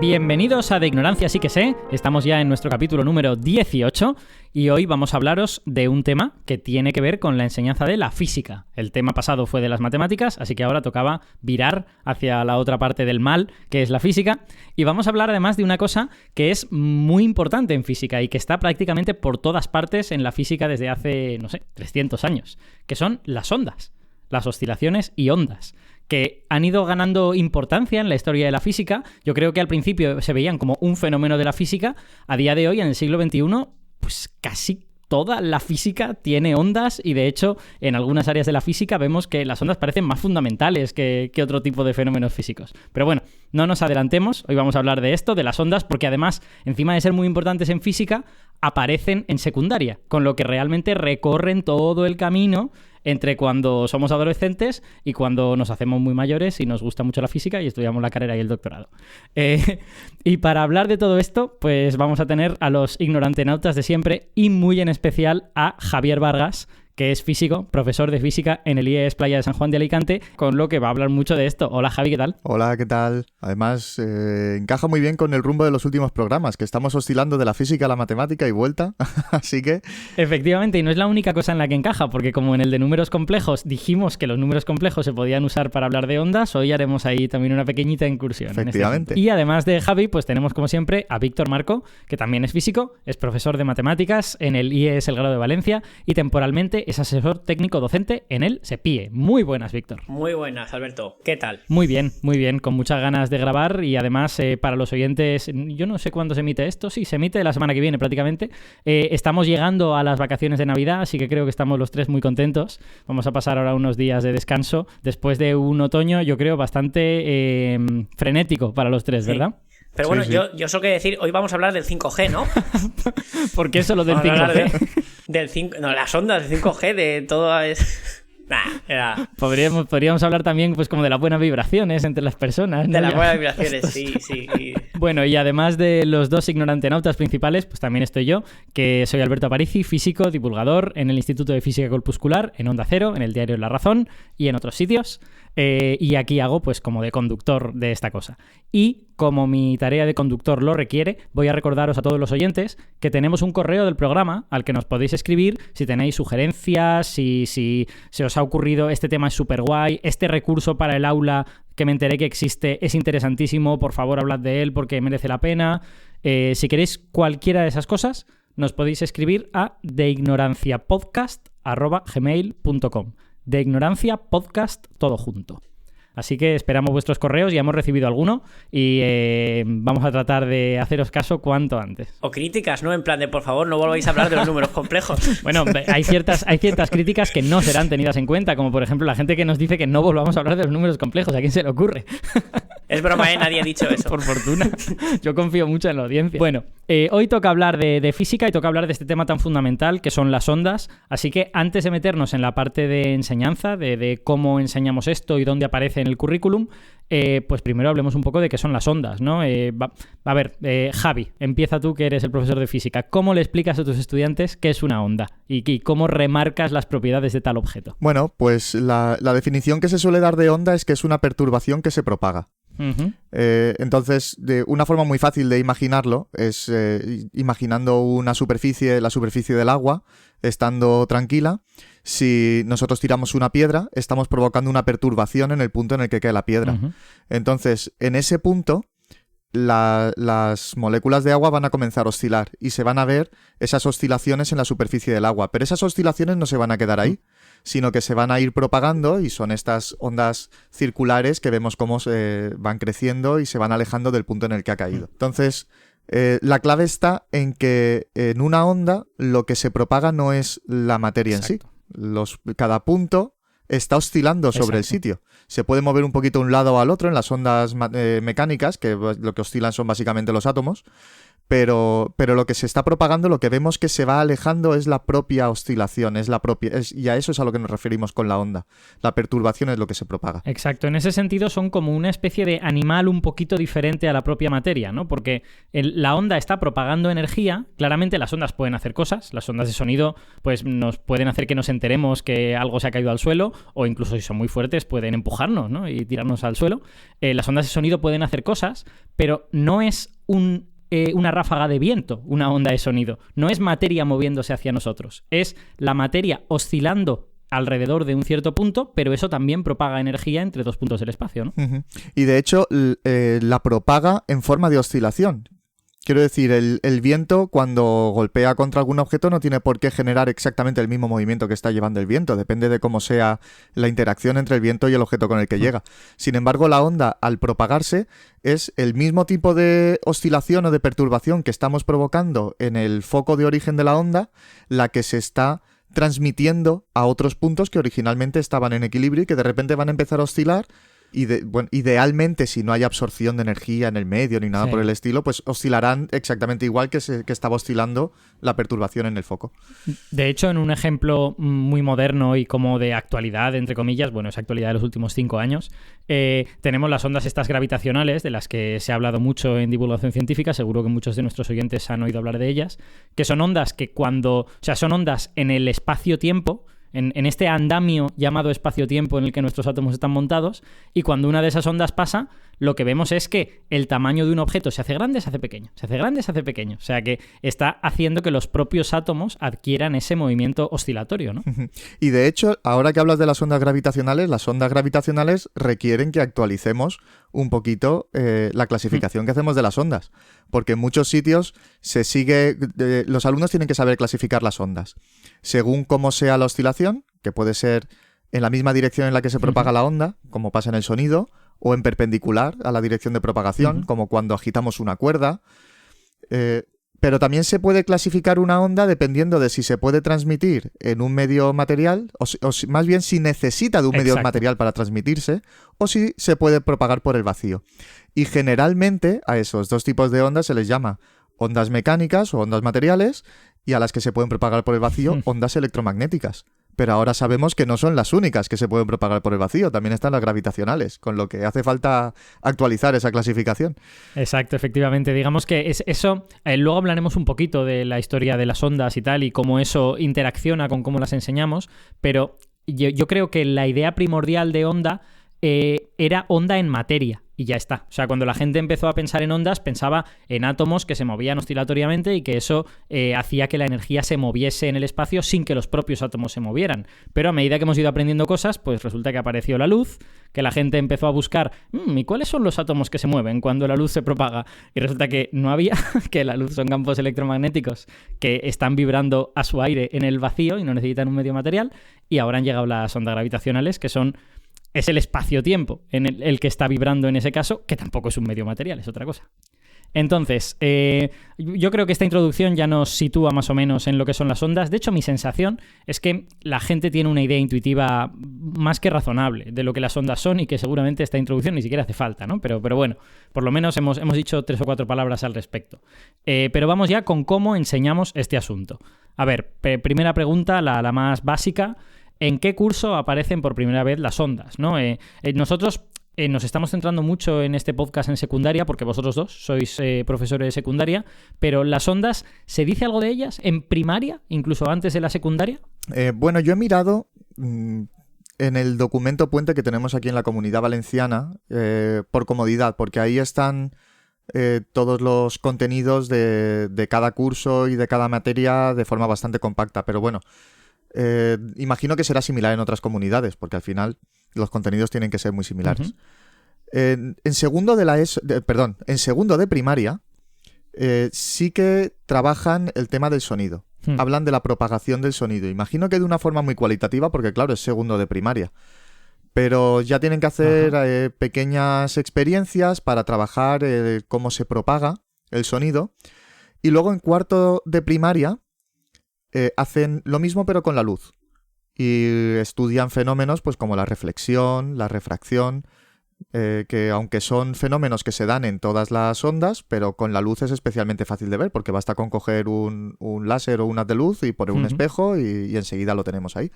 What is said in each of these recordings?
Bienvenidos a De Ignorancia Sí que Sé, estamos ya en nuestro capítulo número 18 y hoy vamos a hablaros de un tema que tiene que ver con la enseñanza de la física. El tema pasado fue de las matemáticas, así que ahora tocaba virar hacia la otra parte del mal, que es la física, y vamos a hablar además de una cosa que es muy importante en física y que está prácticamente por todas partes en la física desde hace, 300 años, que son las ondas, las oscilaciones y ondas, que han ido ganando importancia en la historia de la física. Yo creo que al principio se veían como un fenómeno de la física. A día de hoy, en el siglo XXI, pues casi toda la física tiene ondas y, de hecho, en algunas áreas de la física vemos que las ondas parecen más fundamentales que otro tipo de fenómenos físicos. Pero bueno, no nos adelantemos. Hoy vamos a hablar de esto, de las ondas, porque además, encima de ser muy importantes en física, aparecen en secundaria, con lo que realmente recorren todo el camino entre cuando somos adolescentes y cuando nos hacemos muy mayores y nos gusta mucho la física y estudiamos la carrera y el doctorado. Y para hablar de todo esto, pues vamos a tener a los ignorantenautas de siempre y muy en especial a Javier Vargas, que es físico, profesor de física en el IES Playa de San Juan de Alicante, con lo que va a hablar mucho de esto. Hola, Javi, ¿qué tal? Hola, ¿qué tal? Además, encaja muy bien con el rumbo de los últimos programas, que estamos oscilando de la física a la matemática y vuelta, así que... Efectivamente, y no es la única cosa en la que encaja, porque como en el de números complejos dijimos que los números complejos se podían usar para hablar de ondas, hoy haremos ahí también una pequeñita incursión. Efectivamente. Y además de Javi, pues tenemos como siempre a Víctor Marco, que también es físico, es profesor de matemáticas en el IES El Grado de Valencia y temporalmente es asesor técnico docente en el SEPIE. Muy buenas, Víctor. Muy buenas, Alberto. ¿Qué tal? Muy bien, con muchas ganas de grabar y además para los oyentes, yo no sé cuándo se emite esto, sí, se emite la semana que viene prácticamente. Estamos llegando a las vacaciones de Navidad, así que creo que estamos los tres muy contentos. Vamos a pasar ahora unos días de descanso después de un otoño, yo creo, bastante frenético para los tres, ¿verdad? Sí. Pero bueno, sí. Yo solo quiero decir, hoy vamos a hablar del 5G, ¿no? ¿Por qué solo del 5G? Las ondas del 5G, de todo es... Podríamos hablar también pues como de las buenas vibraciones entre las personas, ¿no? De las buenas vibraciones, sí. Bueno, y además de los dos ignorantenautas principales, pues también estoy yo, que soy Alberto Aparici, físico, divulgador en el Instituto de Física Corpuscular, en Onda Cero, en el diario La Razón y en otros sitios. Y aquí hago pues como de conductor de esta cosa. Y como mi tarea de conductor lo requiere, voy a recordaros a todos los oyentes que tenemos un correo del programa al que nos podéis escribir si tenéis sugerencias, si se os ha ocurrido este tema es súper guay, este recurso para el aula que me enteré que existe es interesantísimo, por favor hablad de él porque merece la pena. Si queréis cualquiera de esas cosas, nos podéis escribir a deignoranciapodcast@gmail.com. De Ignorancia Podcast, todo junto. Así que esperamos vuestros correos, ya hemos recibido alguno y vamos a tratar de haceros caso cuanto antes. O críticas, ¿no? En plan de, por favor, no volváis a hablar de los números complejos. Bueno, hay ciertas críticas que no serán tenidas en cuenta, como por ejemplo la gente que nos dice que no volvamos a hablar de los números complejos. ¿A quién se le ocurre? Es broma, nadie ha dicho eso. Por fortuna. Yo confío mucho en la audiencia. Bueno, hoy toca hablar de física y toca hablar de este tema tan fundamental que son las ondas. Así que antes de meternos en la parte de enseñanza, de cómo enseñamos esto y dónde aparece en el currículum, pues primero hablemos un poco de qué son las ondas, ¿no? A ver, Javi, empieza tú que eres el profesor de física. ¿Cómo le explicas a tus estudiantes qué es una onda y cómo remarcas las propiedades de tal objeto? Bueno, pues la definición que se suele dar de onda es que es una perturbación que se propaga. Uh-huh. Entonces, de una forma muy fácil de imaginarlo es imaginando la superficie del agua estando tranquila. Si nosotros tiramos una piedra, estamos provocando una perturbación en el punto en el que cae la piedra. Uh-huh. Entonces, en ese punto, las moléculas de agua van a comenzar a oscilar y se van a ver esas oscilaciones en la superficie del agua. Pero esas oscilaciones no se van a quedar ahí, sino que se van a ir propagando y son estas ondas circulares que vemos cómo van creciendo y se van alejando del punto en el que ha caído. Entonces, la clave está en que en una onda lo que se propaga no es la materia Exacto. en sí. Cada punto está oscilando sobre el sitio. Se puede mover un poquito de un lado al otro en las ondas mecánicas, que lo que oscilan son básicamente los átomos, Pero lo que se está propagando, lo que vemos que se va alejando es la propia oscilación, y a eso es a lo que nos referimos con la onda. La perturbación es lo que se propaga. Exacto, en ese sentido son como una especie de animal un poquito diferente a la propia materia, ¿no? Porque la onda está propagando energía, claramente las ondas pueden hacer cosas, las ondas de sonido pues nos pueden hacer que nos enteremos que algo se ha caído al suelo, o incluso si son muy fuertes pueden empujarnos, ¿no? Y tirarnos al suelo. Las ondas de sonido pueden hacer cosas, pero no es una ráfaga de viento, una onda de sonido. No es materia moviéndose hacia nosotros. Es la materia oscilando alrededor de un cierto punto, pero eso también propaga energía entre dos puntos del espacio, ¿no? Uh-huh. Y de hecho, la propaga en forma de oscilación. Quiero decir, el viento cuando golpea contra algún objeto no tiene por qué generar exactamente el mismo movimiento que está llevando el viento, depende de cómo sea la interacción entre el viento y el objeto con el que llega. Sin embargo, la onda, al propagarse, es el mismo tipo de oscilación o de perturbación que estamos provocando en el foco de origen de la onda, la que se está transmitiendo a otros puntos que originalmente estaban en equilibrio y que de repente van a empezar a oscilar. Y idealmente, si no hay absorción de energía en el medio ni nada por el estilo, pues oscilarán exactamente igual que estaba oscilando la perturbación en el foco. De hecho, en un ejemplo muy moderno y como de actualidad, entre comillas, bueno, es actualidad de los últimos 5 años, tenemos las ondas estas gravitacionales, de las que se ha hablado mucho en divulgación científica, seguro que muchos de nuestros oyentes han oído hablar de ellas, que son ondas que son ondas en el espacio-tiempo, en este andamio llamado espacio-tiempo en el que nuestros átomos están montados, y cuando una de esas ondas pasa, lo que vemos es que el tamaño de un objeto se hace grande, se hace pequeño, se hace grande, se hace pequeño. O sea que está haciendo que los propios átomos adquieran ese movimiento oscilatorio, ¿no? Y de hecho, ahora que hablas de las ondas gravitacionales requieren que actualicemos un poquito la clasificación que hacemos de las ondas. Porque en muchos sitios los alumnos tienen que saber clasificar las ondas. Según cómo sea la oscilación, que puede ser en la misma dirección en la que se propaga la onda, como pasa en el sonido, o en perpendicular a la dirección de propagación, como cuando agitamos una cuerda. Pero también se puede clasificar una onda dependiendo de si se puede transmitir en un medio material, más bien si necesita de un medio material para transmitirse, o si se puede propagar por el vacío. Y generalmente a esos dos tipos de ondas se les llama ondas mecánicas o ondas materiales, y a las que se pueden propagar por el vacío, ondas electromagnéticas. Pero ahora sabemos que no son las únicas que se pueden propagar por el vacío, también están las gravitacionales, con lo que hace falta actualizar esa clasificación. Exacto, efectivamente. Digamos que eso, luego hablaremos un poquito de la historia de las ondas y tal, y cómo eso interacciona con cómo las enseñamos, pero yo creo que la idea primordial de onda era onda en materia. Y ya está. O sea, cuando la gente empezó a pensar en ondas, pensaba en átomos que se movían oscilatoriamente y que eso hacía que la energía se moviese en el espacio sin que los propios átomos se movieran. Pero a medida que hemos ido aprendiendo cosas, pues resulta que apareció la luz, que la gente empezó a buscar ¿y cuáles son los átomos que se mueven cuando la luz se propaga? Y resulta que no había, que la luz son campos electromagnéticos que están vibrando a su aire en el vacío y no necesitan un medio material. Y ahora han llegado las ondas gravitacionales, que es el espacio-tiempo en el que está vibrando en ese caso, que tampoco es un medio material, es otra cosa. Entonces, yo creo que esta introducción ya nos sitúa más o menos en lo que son las ondas. De hecho, mi sensación es que la gente tiene una idea intuitiva más que razonable de lo que las ondas son y que seguramente esta introducción ni siquiera hace falta, ¿no? Pero bueno, por lo menos hemos dicho 3 o 4 palabras al respecto. Pero vamos ya con cómo enseñamos este asunto. A ver, primera pregunta, la más básica. ¿En qué curso aparecen por primera vez las ondas, ¿no? Nosotros nos estamos centrando mucho en este podcast en secundaria, porque vosotros dos sois profesores de secundaria, pero ¿las ondas, se dice algo de ellas en primaria, incluso antes de la secundaria? Bueno, yo he mirado en el documento puente que tenemos aquí en la Comunidad Valenciana, por comodidad, porque ahí están todos los contenidos de cada curso y de cada materia de forma bastante compacta, pero bueno, imagino que será similar en otras comunidades, porque al final los contenidos tienen que ser muy similares. En segundo de primaria, sí que trabajan el tema del sonido. Hablan de la propagación del sonido. Imagino que de una forma muy cualitativa, porque claro, es segundo de primaria. Pero ya tienen que hacer pequeñas experiencias para trabajar cómo se propaga el sonido. Y luego en cuarto de primaria hacen lo mismo pero con la luz. Y estudian fenómenos pues como la reflexión, la refracción, que aunque son fenómenos que se dan en todas las ondas, pero con la luz es especialmente fácil de ver, porque basta con coger un láser o un haz de luz y poner un espejo y enseguida lo tenemos ahí.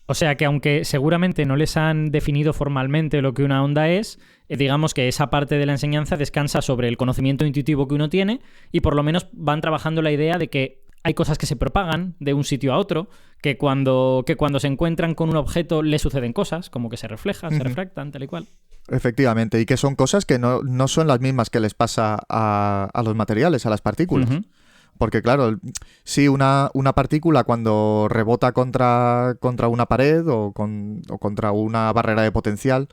O sea que aunque seguramente no les han definido formalmente lo que una onda es, digamos que esa parte de la enseñanza descansa sobre el conocimiento intuitivo que uno tiene y por lo menos van trabajando la idea de que hay cosas que se propagan de un sitio a otro, que cuando se encuentran con un objeto le suceden cosas, como que se reflejan, se refractan, tal y cual. Efectivamente, y que son cosas que no son las mismas que les pasa a los materiales, a las partículas. Porque claro, sí, una partícula cuando rebota contra una pared o contra una barrera de potencial,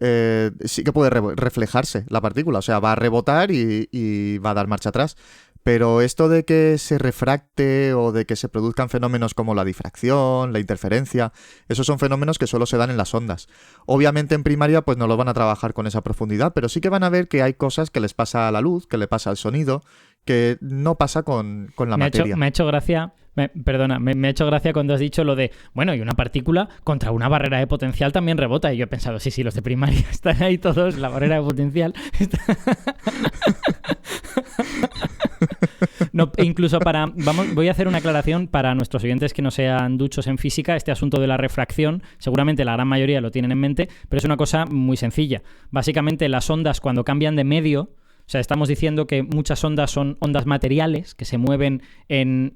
sí que puede reflejarse la partícula, o sea, va a rebotar y va a dar marcha atrás. Pero esto de que se refracte o de que se produzcan fenómenos como la difracción, la interferencia, esos son fenómenos que solo se dan en las ondas. Obviamente en primaria pues no lo van a trabajar con esa profundidad, pero sí que van a ver que hay cosas que les pasa a la luz, que le pasa al sonido, que no pasa con la materia. Me ha hecho gracia cuando has dicho lo de, bueno, y una partícula contra una barrera de potencial también rebota. Y yo he pensado, sí, los de primaria están ahí todos, la barrera de potencial. No, incluso voy a hacer una aclaración para nuestros oyentes que no sean duchos en física. Este asunto de la refracción, seguramente la gran mayoría lo tienen en mente, pero es una cosa muy sencilla. Básicamente las ondas cuando cambian de medio, o sea, estamos diciendo que muchas ondas son ondas materiales que se mueven en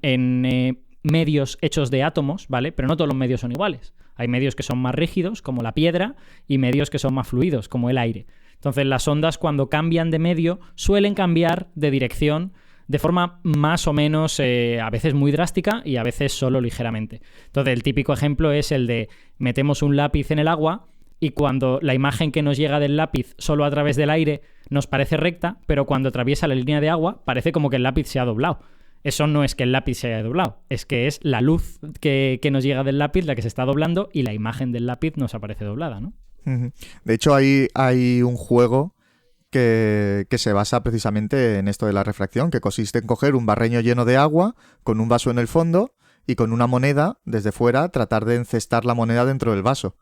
medios hechos de átomos, ¿vale? Pero no todos los medios son iguales. Hay medios que son más rígidos, como la piedra, y medios que son más fluidos, como el aire. Entonces, las ondas cuando cambian de medio suelen cambiar de dirección de forma más o menos a veces muy drástica y a veces solo ligeramente. Entonces, el típico ejemplo es el de metemos un lápiz en el agua y cuando la imagen que nos llega del lápiz solo a través del aire nos parece recta, pero cuando atraviesa la línea de agua parece como que el lápiz se ha doblado. Eso no es que el lápiz se haya doblado, es que es la luz que nos llega del lápiz la que se está doblando y la imagen del lápiz nos aparece doblada, ¿no? De hecho, hay un juego que se basa precisamente en esto de la refracción, que consiste en coger un barreño lleno de agua con un vaso en el fondo y con una moneda desde fuera tratar de encestar la moneda dentro del vaso.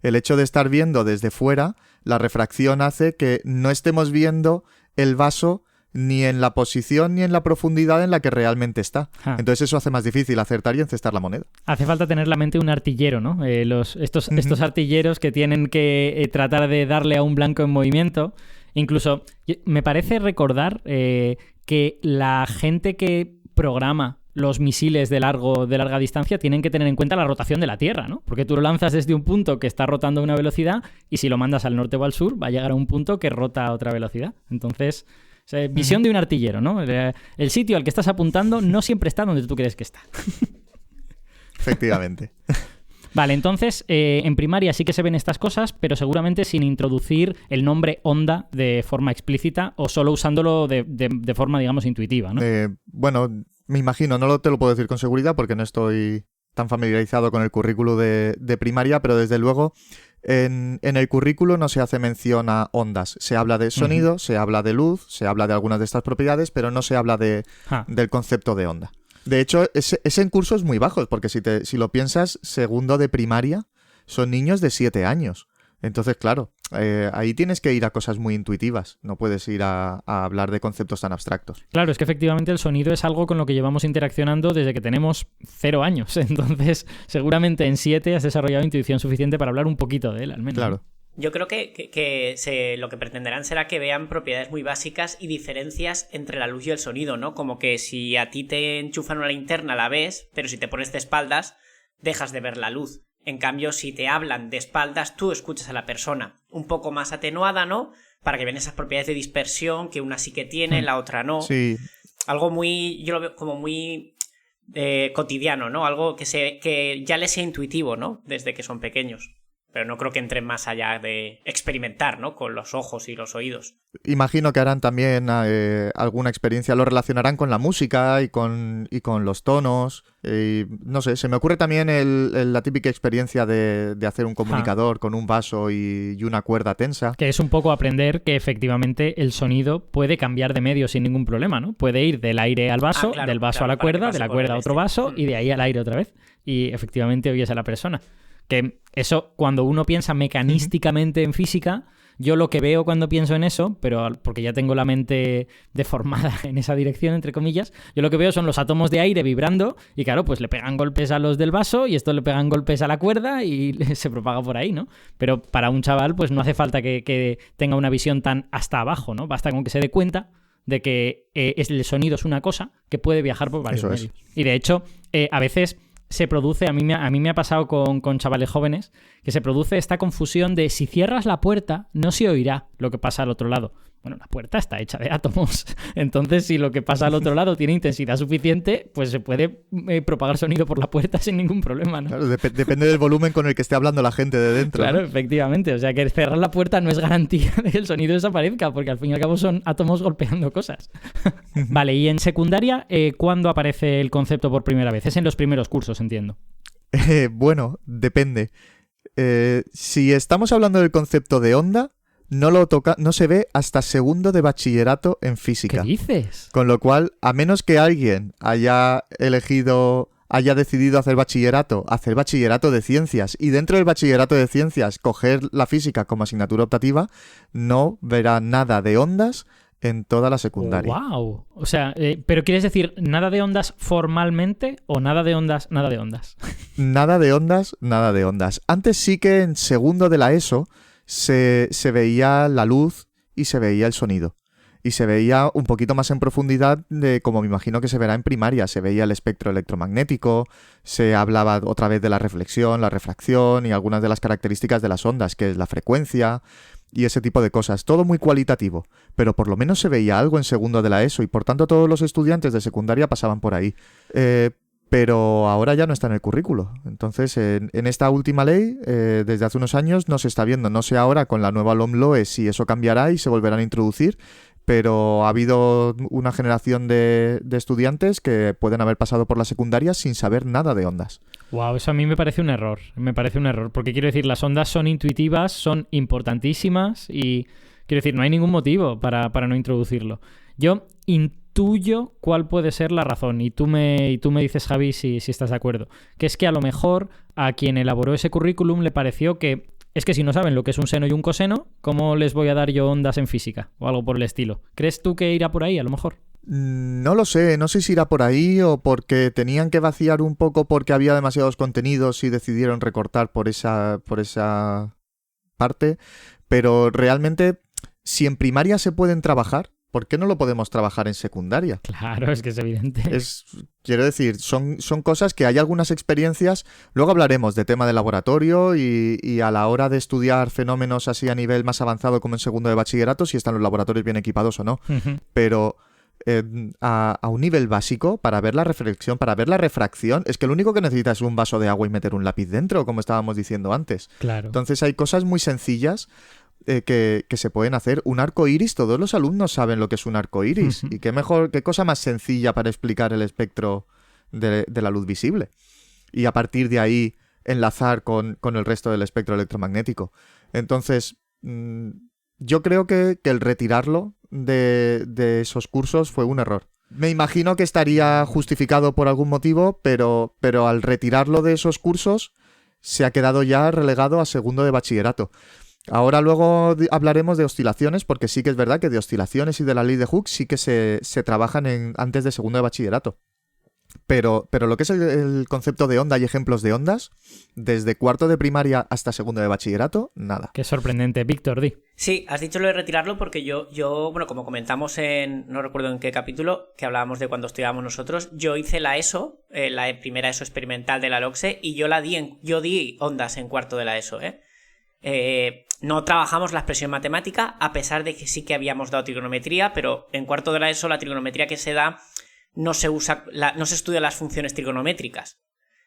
El hecho de estar viendo desde fuera, la refracción hace que no estemos viendo el vaso ni en la posición ni en la profundidad en la que realmente está. Entonces eso hace más difícil acertar y encestar la moneda. Hace falta tener la mente un artillero, ¿no? Estos artilleros que tienen que tratar de darle a un blanco en movimiento. Incluso me parece recordar que la gente que programa los misiles de larga distancia tienen que tener en cuenta la rotación de la Tierra, ¿no? Porque tú lo lanzas desde un punto que está rotando a una velocidad y si lo mandas al norte o al sur va a llegar a un punto que rota a otra velocidad. Entonces, visión de un artillero, ¿no? El sitio al que estás apuntando no siempre está donde tú crees que está. Efectivamente. Vale, entonces en primaria sí que se ven estas cosas, pero seguramente sin introducir el nombre onda de forma explícita o solo usándolo de forma, digamos, intuitiva, ¿no? Bueno, me imagino, te lo puedo decir con seguridad porque no estoy tan familiarizado con el currículo de primaria, pero desde luego en el currículo no se hace mención a ondas. Se habla de sonido, se habla de luz, se habla de algunas de estas propiedades, pero no se habla del concepto de onda. De hecho, es en cursos muy bajos, porque si lo piensas, segundo de primaria son niños de 7 años. Entonces, claro, ahí tienes que ir a cosas muy intuitivas. No puedes ir a hablar de conceptos tan abstractos. Claro, es que efectivamente el sonido es algo con lo que llevamos interaccionando desde que tenemos 0 años. Entonces, seguramente en 7 has desarrollado intuición suficiente para hablar un poquito de él, al menos. Claro. Yo creo lo que pretenderán será que vean propiedades muy básicas y diferencias entre la luz y el sonido, ¿no? Como que si a ti te enchufan una linterna la ves, pero si te pones de espaldas, dejas de ver la luz. En cambio, si te hablan de espaldas, tú escuchas a la persona. Un poco más atenuada, ¿no? Para que vean esas propiedades de dispersión, que una sí que tiene, la otra no. Sí. Algo muy, yo lo veo como muy cotidiano, ¿no? Algo que ya les sea intuitivo, ¿no? Desde que son pequeños. Pero no creo que entren más allá de experimentar, ¿no? Con los ojos y los oídos. Imagino que harán también alguna experiencia, lo relacionarán con la música y con los tonos. No sé, se me ocurre también la típica experiencia de hacer un comunicador con un vaso y una cuerda tensa. Que es un poco aprender que efectivamente el sonido puede cambiar de medio sin ningún problema, ¿no? Puede ir del aire al vaso, claro, del vaso a la cuerda, de la cuerda a otro vaso y de ahí al aire otra vez. Y efectivamente oyes a la persona. Que eso, cuando uno piensa mecanísticamente en física, Yo lo que veo cuando pienso en eso, pero porque ya tengo la mente deformada en esa dirección, entre comillas, yo lo que veo son los átomos de aire vibrando y claro, pues le pegan golpes a los del vaso y estos le pegan golpes a la cuerda y se propaga por ahí, ¿no? Pero para un chaval pues no hace falta que tenga una visión tan hasta abajo, ¿no? Basta con que se dé cuenta de que el sonido es una cosa que puede viajar por varios medios. Y de hecho, a veces se produce, a mí me ha pasado con chavales jóvenes, que se produce esta confusión de si cierras la puerta no se oirá lo que pasa al otro lado. Bueno, la puerta está hecha de átomos, entonces si lo que pasa al otro lado tiene intensidad suficiente, pues se puede propagar sonido por la puerta sin ningún problema, ¿no? Claro, depende del volumen con el que esté hablando la gente de dentro. Claro, ¿no? Efectivamente, o sea que cerrar la puerta no es garantía de que el sonido desaparezca, porque al fin y al cabo son átomos golpeando cosas. Vale, y en secundaria, ¿cuándo aparece el concepto por primera vez? Es en los primeros cursos, entiendo. Bueno, depende. Si estamos hablando del concepto de onda, no se ve hasta segundo de bachillerato en física. ¿Qué dices? Con lo cual, a menos que alguien haya decidido hacer bachillerato de ciencias y dentro del bachillerato de ciencias coger la física como asignatura optativa, no verá nada de ondas en toda la secundaria. ¡Wow! O sea, ¿pero quieres decir nada de ondas formalmente o nada de ondas, nada de ondas? Nada de ondas, nada de ondas. Antes sí que en segundo de la ESO se veía la luz y se veía el sonido. Y se veía un poquito más en profundidad de como me imagino que se verá en primaria. Se veía el espectro electromagnético, se hablaba otra vez de la reflexión, la refracción y algunas de las características de las ondas, que es la frecuencia y ese tipo de cosas. Todo muy cualitativo, pero por lo menos se veía algo en segundo de la ESO y por tanto todos los estudiantes de secundaria pasaban por ahí. Pero ahora ya no está en el currículo. Entonces, en esta última ley, desde hace unos años, no se está viendo. No sé ahora con la nueva LOMLOE si eso cambiará y se volverán a introducir, pero ha habido una generación de estudiantes que pueden haber pasado por la secundaria sin saber nada de ondas. Wow, eso a mí me parece un error. Me parece un error, porque quiero decir, las ondas son intuitivas, son importantísimas y quiero decir, no hay ningún motivo para no introducirlo. Yo intuyo cuál puede ser la razón y tú me dices, Javi, si estás de acuerdo. Que es que a lo mejor a quien elaboró ese currículum le pareció que es que si no saben lo que es un seno y un coseno, ¿cómo les voy a dar yo ondas en física? O algo por el estilo. ¿Crees tú que irá por ahí a lo mejor? No lo sé, no sé si irá por ahí o porque tenían que vaciar un poco porque había demasiados contenidos y decidieron recortar por esa parte, pero realmente si en primaria se pueden trabajar, ¿por qué no lo podemos trabajar en secundaria? Claro, es que es evidente. Quiero decir, son cosas que hay algunas experiencias. Luego hablaremos de tema de laboratorio y a la hora de estudiar fenómenos así a nivel más avanzado como en segundo de bachillerato, si están los laboratorios bien equipados o no. Uh-huh. Pero a un nivel básico, para ver la reflexión, para ver la refracción, es que lo único que necesitas es un vaso de agua y meter un lápiz dentro, como estábamos diciendo antes. Claro. Entonces hay cosas muy sencillas que se pueden hacer. Un arco iris, todos los alumnos saben lo que es un arco iris. Uh-huh. Y qué cosa más sencilla para explicar el espectro de la luz visible. Y a partir de ahí enlazar con el resto del espectro electromagnético. Entonces, yo creo que el retirarlo de esos cursos fue un error. Me imagino que estaría justificado por algún motivo, pero al retirarlo de esos cursos se ha quedado ya relegado a segundo de bachillerato. Ahora luego hablaremos de oscilaciones, porque sí que es verdad que de oscilaciones y de la ley de Hooke sí que se trabajan antes de segundo de bachillerato. Pero lo que es el concepto de onda y ejemplos de ondas, desde cuarto de primaria hasta segundo de bachillerato, nada. Qué sorprendente. Víctor, di. Sí, has dicho lo de retirarlo porque yo, bueno, como comentamos no recuerdo en qué capítulo, que hablábamos de cuando estudiábamos nosotros, yo hice la ESO, la primera ESO experimental de la LOCSE, y yo di ondas en cuarto de la ESO, no trabajamos la expresión matemática, a pesar de que sí que habíamos dado trigonometría, pero en cuarto de la ESO la trigonometría que se da no se estudia las funciones trigonométricas,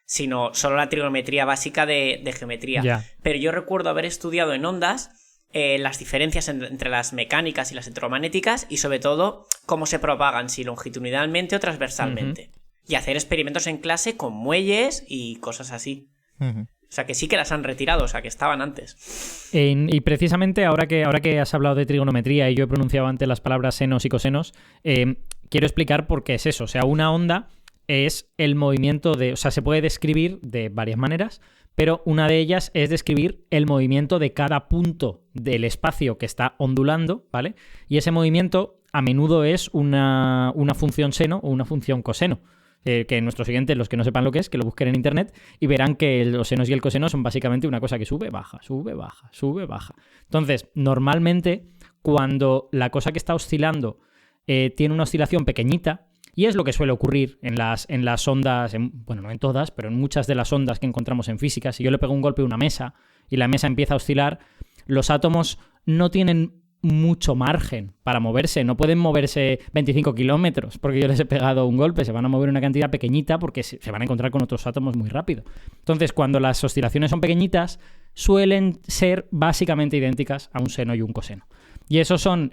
sino solo la trigonometría básica de geometría. Yeah. Pero yo recuerdo haber estudiado en ondas las diferencias entre las mecánicas y las electromagnéticas y sobre todo cómo se propagan, si longitudinalmente o transversalmente. Uh-huh. Y hacer experimentos en clase con muelles y cosas así. Uh-huh. O sea que sí que las han retirado, o sea que estaban antes. Y precisamente ahora que has hablado de trigonometría y yo he pronunciado antes las palabras senos y cosenos, quiero explicar por qué es eso. O sea, una onda es el movimiento o sea, se puede describir de varias maneras, pero una de ellas es describir el movimiento de cada punto del espacio que está ondulando, ¿vale? Y ese movimiento a menudo es una función seno o una función coseno. Que nuestros siguientes, los que no sepan lo que es, que lo busquen en internet y verán que los senos y el coseno son básicamente una cosa que sube, baja, sube, baja, sube, baja. Entonces, normalmente, cuando la cosa que está oscilando tiene una oscilación pequeñita, y es lo que suele ocurrir en las ondas, bueno, no en todas, pero en muchas de las ondas que encontramos en física, si yo le pego un golpe a una mesa y la mesa empieza a oscilar, los átomos no tienen mucho margen para moverse, no pueden moverse 25 kilómetros porque yo les he pegado un golpe, se van a mover una cantidad pequeñita porque se van a encontrar con otros átomos muy rápido. Entonces, cuando las oscilaciones son pequeñitas, suelen ser básicamente idénticas a un seno y un coseno. Y eso son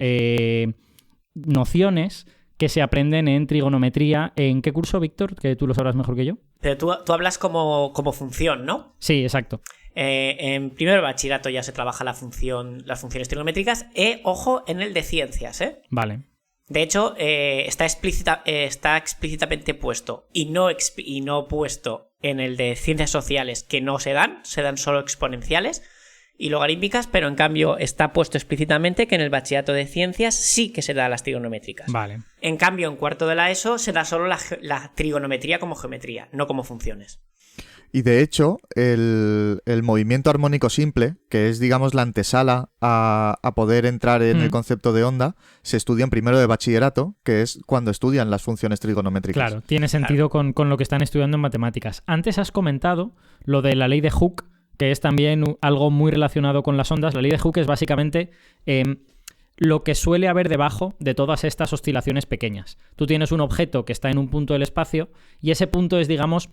nociones que se aprenden en trigonometría. ¿En qué curso, Víctor? Que tú lo sabrás mejor que yo. Pero tú hablas como función, ¿no? Sí, exacto. En primero de bachillerato ya se trabaja las funciones trigonométricas. Ojo, en el de ciencias, ¿eh? Vale. De hecho, está explícitamente puesto y no puesto en el de ciencias sociales, que no se dan solo exponenciales y logarítmicas, pero en cambio está puesto explícitamente que en el bachillerato de ciencias sí que se da las trigonométricas. Vale. En cambio, en cuarto de la ESO se da solo la trigonometría como geometría, no como funciones. Y de hecho, el movimiento armónico simple, que es, digamos, la antesala a poder entrar en el concepto de onda, se estudia en primero de bachillerato, que es cuando estudian las funciones trigonométricas. Claro, tiene sentido con lo que están estudiando en matemáticas. Antes has comentado lo de la ley de Hooke, que es también algo muy relacionado con las ondas. La ley de Hooke es básicamente lo que suele haber debajo de todas estas oscilaciones pequeñas. Tú tienes un objeto que está en un punto del espacio y ese punto es, digamos,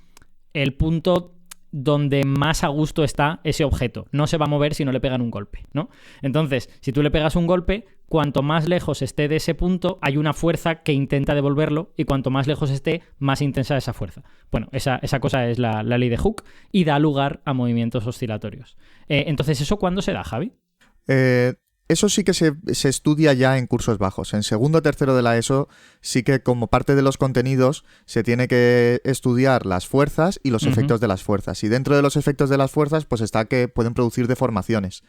el punto donde más a gusto está ese objeto. No se va a mover si no le pegan un golpe, ¿no? Entonces, si tú le pegas un golpe, cuanto más lejos esté de ese punto, hay una fuerza que intenta devolverlo, y cuanto más lejos esté, más intensa esa fuerza. Bueno, esa cosa es la ley de Hooke y da lugar a movimientos oscilatorios. Entonces, ¿eso cuándo se da, Javi? Eso sí que se estudia ya en cursos bajos. En segundo o tercero de la ESO sí que, como parte de los contenidos, se tiene que estudiar las fuerzas y los efectos de las fuerzas. Y dentro de los efectos de las fuerzas, pues está que pueden producir deformaciones.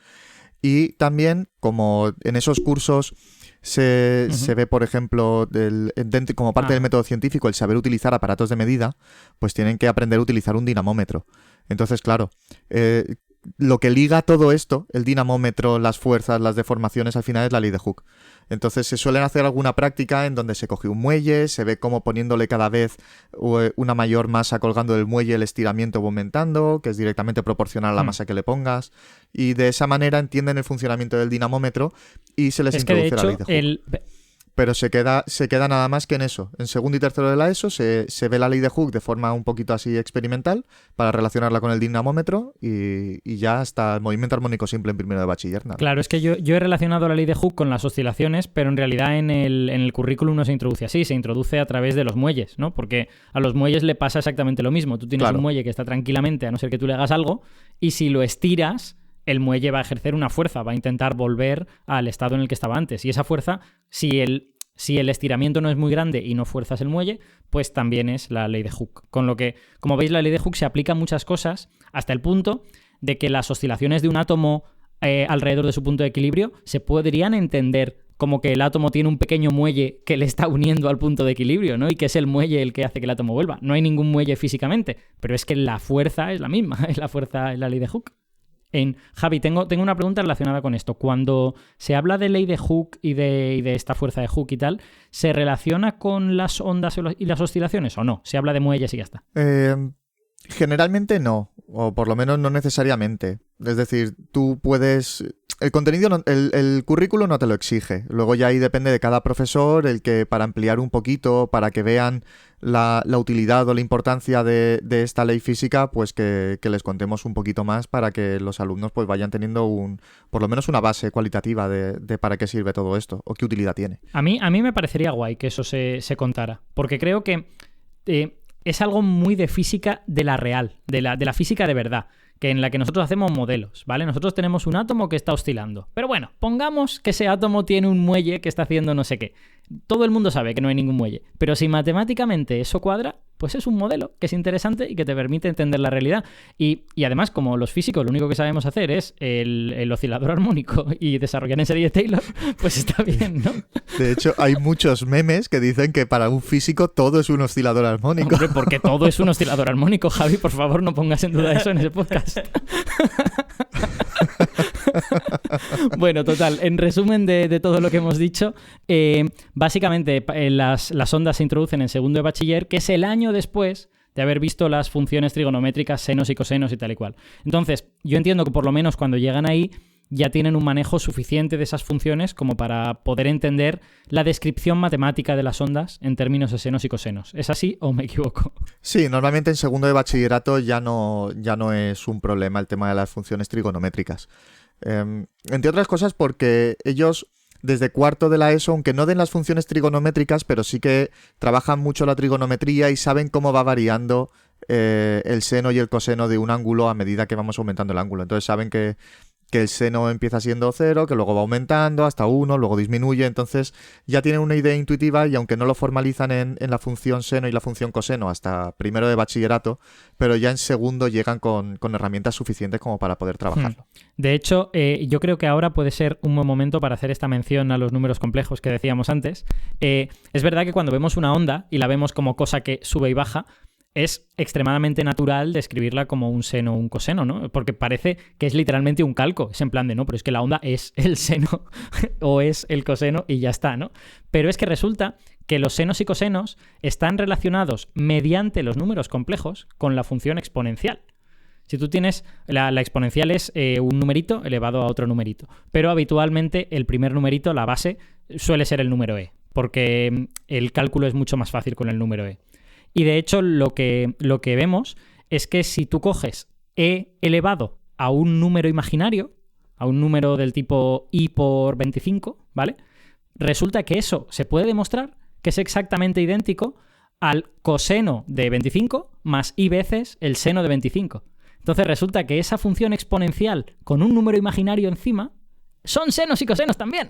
Y también, como en esos cursos se ve, por ejemplo, como parte del método científico, el saber utilizar aparatos de medida, pues tienen que aprender a utilizar un dinamómetro. Entonces, claro, lo que liga todo esto, el dinamómetro, las fuerzas, las deformaciones, al final es la ley de Hooke. Entonces se suelen hacer alguna práctica en donde se coge un muelle, se ve cómo poniéndole cada vez una mayor masa colgando del muelle el estiramiento va aumentando, que es directamente proporcional a la masa que le pongas, y de esa manera entienden el funcionamiento del dinamómetro y se les introduce la ley de Hooke. Pero se queda nada más que en eso. En segundo y tercero de la ESO se ve la ley de Hooke de forma un poquito así experimental para relacionarla con el dinamómetro y ya hasta el movimiento armónico simple en primero de bachiller. Nada. Claro, es que yo he relacionado la ley de Hooke con las oscilaciones, pero en realidad en el currículum no se introduce así, se introduce a través de los muelles, ¿no? Porque a los muelles le pasa exactamente lo mismo. Tú tienes un muelle que está tranquilamente, a no ser que tú le hagas algo, y si lo estiras, el muelle va a ejercer una fuerza, va a intentar volver al estado en el que estaba antes. Y esa fuerza, si el estiramiento no es muy grande y no fuerzas el muelle, pues también es la ley de Hooke. Con lo que, como veis, la ley de Hooke se aplica a muchas cosas, hasta el punto de que las oscilaciones de un átomo alrededor de su punto de equilibrio se podrían entender como que el átomo tiene un pequeño muelle que le está uniendo al punto de equilibrio, ¿no? Y que es el muelle el que hace que el átomo vuelva. No hay ningún muelle físicamente, pero es que la fuerza es la misma, es la ley de Hooke. Javi, tengo una pregunta relacionada con esto. Cuando se habla de ley de Hooke y de esta fuerza de Hooke y tal, ¿se relaciona con las ondas y las oscilaciones o no? ¿Se habla de muelles y ya está? Generalmente no, o por lo menos no necesariamente. Es decir, tú puedes... El contenido, el currículo no te lo exige. Luego ya ahí depende de cada profesor el que, para ampliar un poquito, para que vean la utilidad o la importancia de esta ley física, pues que les contemos un poquito más para que los alumnos pues vayan teniendo por lo menos una base cualitativa de para qué sirve todo esto o qué utilidad tiene. A mí me parecería guay que eso se contara, porque creo que es algo muy de física de la real, de la física de verdad, que en la que nosotros hacemos modelos, ¿vale? Nosotros tenemos un átomo que está oscilando, pero bueno, pongamos que ese átomo tiene un muelle que está haciendo no sé qué. todo el mundo sabe que no hay ningún muelle. Pero si matemáticamente eso cuadra, pues es un modelo que es interesante y que te permite entender la realidad. Y además, como los físicos lo único que sabemos hacer es el oscilador armónico y desarrollar en serie Taylor, pues está bien, ¿no? De hecho, hay muchos memes que dicen que para un físico todo es un oscilador armónico. Hombre, porque todo es un oscilador armónico, Javi, por favor, no pongas en duda eso en ese podcast. Bueno, total, en resumen de todo lo que hemos dicho, básicamente las ondas se introducen en segundo de bachiller, que es el año después de haber visto las funciones trigonométricas, senos y cosenos y tal y cual. Entonces, yo entiendo que por lo menos cuando llegan ahí ya tienen un manejo suficiente de esas funciones como para poder entender la descripción matemática de las ondas en términos de senos y cosenos. ¿Es así o me equivoco? Sí, normalmente en segundo de bachillerato ya no es un problema el tema de las funciones trigonométricas. Entre otras cosas porque ellos desde cuarto de la ESO, aunque no den las funciones trigonométricas, pero sí que trabajan mucho la trigonometría y saben cómo va variando el seno y el coseno de un ángulo a medida que vamos aumentando el ángulo. Entonces saben que el seno empieza siendo 0, que luego va aumentando hasta 1, luego disminuye. Entonces ya tienen una idea intuitiva y aunque no lo formalizan en la función seno y la función coseno hasta primero de bachillerato, pero ya en segundo llegan con herramientas suficientes como para poder trabajarlo. De hecho, yo creo que ahora puede ser un buen momento para hacer esta mención a los números complejos que decíamos antes. Es verdad que cuando vemos una onda y la vemos como cosa que sube y baja, es extremadamente natural describirla como un seno o un coseno, ¿no? Porque parece que es literalmente un calco. Es en plan de, no, pero es que la onda es el seno o es el coseno y ya está, ¿no? Pero es que resulta que los senos y cosenos están relacionados mediante los números complejos con la función exponencial. Si tú tienes... La exponencial es un numerito elevado a otro numerito. Pero habitualmente el primer numerito, la base, suele ser el número e, porque el cálculo es mucho más fácil con el número e. Y de hecho lo que vemos es que si tú coges e elevado a un número imaginario, a un número del tipo i por 25, ¿vale? Resulta que eso se puede demostrar que es exactamente idéntico al coseno de 25 más i veces el seno de 25. Entonces resulta que esa función exponencial con un número imaginario encima son senos y cosenos también.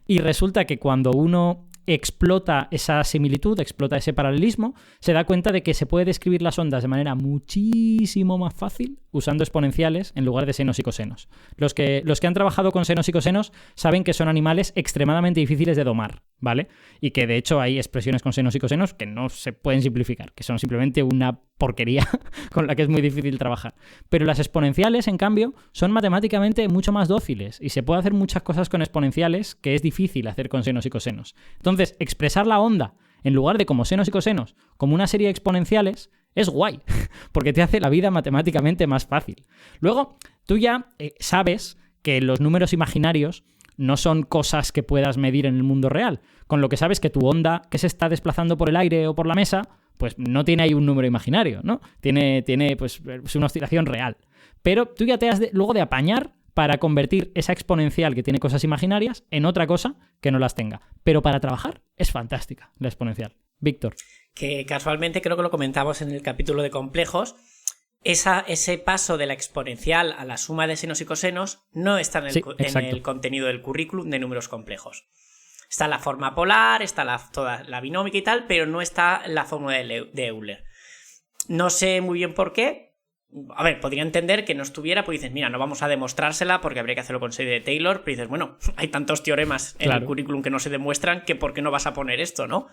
Y resulta que cuando uno explota esa similitud, explota ese paralelismo, se da cuenta de que se puede describir las ondas de manera muchísimo más fácil usando exponenciales en lugar de senos y cosenos. Los que han trabajado con senos y cosenos saben que son animales extremadamente difíciles de domar, ¿vale? Y que de hecho hay expresiones con senos y cosenos que no se pueden simplificar, que son simplemente una porquería con la que es muy difícil trabajar. Pero las exponenciales, en cambio, son matemáticamente mucho más dóciles y se puede hacer muchas cosas con exponenciales que es difícil hacer con senos y cosenos. Entonces, expresar la onda en lugar de como senos y cosenos, como una serie de exponenciales, es guay, porque te hace la vida matemáticamente más fácil. Luego, tú ya sabes que los números imaginarios no son cosas que puedas medir en el mundo real, con lo que sabes que tu onda que se está desplazando por el aire o por la mesa, pues no tiene ahí un número imaginario, ¿no? Tiene pues una oscilación real. Pero tú ya te has luego de apañar para convertir esa exponencial que tiene cosas imaginarias en otra cosa que no las tenga. Pero para trabajar es fantástica la exponencial. Víctor. Que casualmente creo que lo comentamos en el capítulo de complejos. Ese paso de la exponencial a la suma de senos y cosenos no está en el contenido del currículum de números complejos. Está la forma polar, está toda la binómica y tal, pero no está la fórmula de Euler. No sé muy bien por qué. A ver, podría entender que no estuviera, pues dices, mira, no vamos a demostrársela porque habría que hacerlo con serie de Taylor, pero dices, bueno, hay tantos teoremas en el currículum que no se demuestran que por qué no vas a poner esto, ¿no?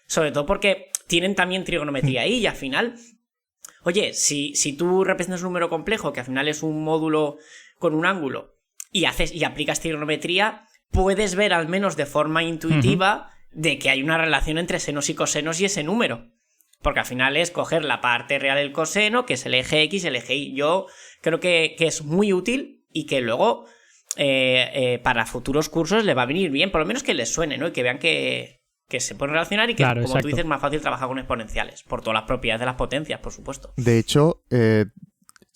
Sobre todo porque tienen también trigonometría ahí y al final, oye, si tú representas un número complejo, que al final es un módulo con un ángulo, y aplicas trigonometría, puedes ver al menos de forma intuitiva de que hay una relación entre senos y cosenos y ese número. Porque al final es coger la parte real del coseno, que es el eje X, el eje Y. Yo creo que es muy útil y que luego para futuros cursos le va a venir bien, por lo menos que les suene, ¿no? Y que vean que se pueden relacionar y que, claro, como exacto. Tú dices, es más fácil trabajar con exponenciales, por todas las propiedades de las potencias, por supuesto. De hecho,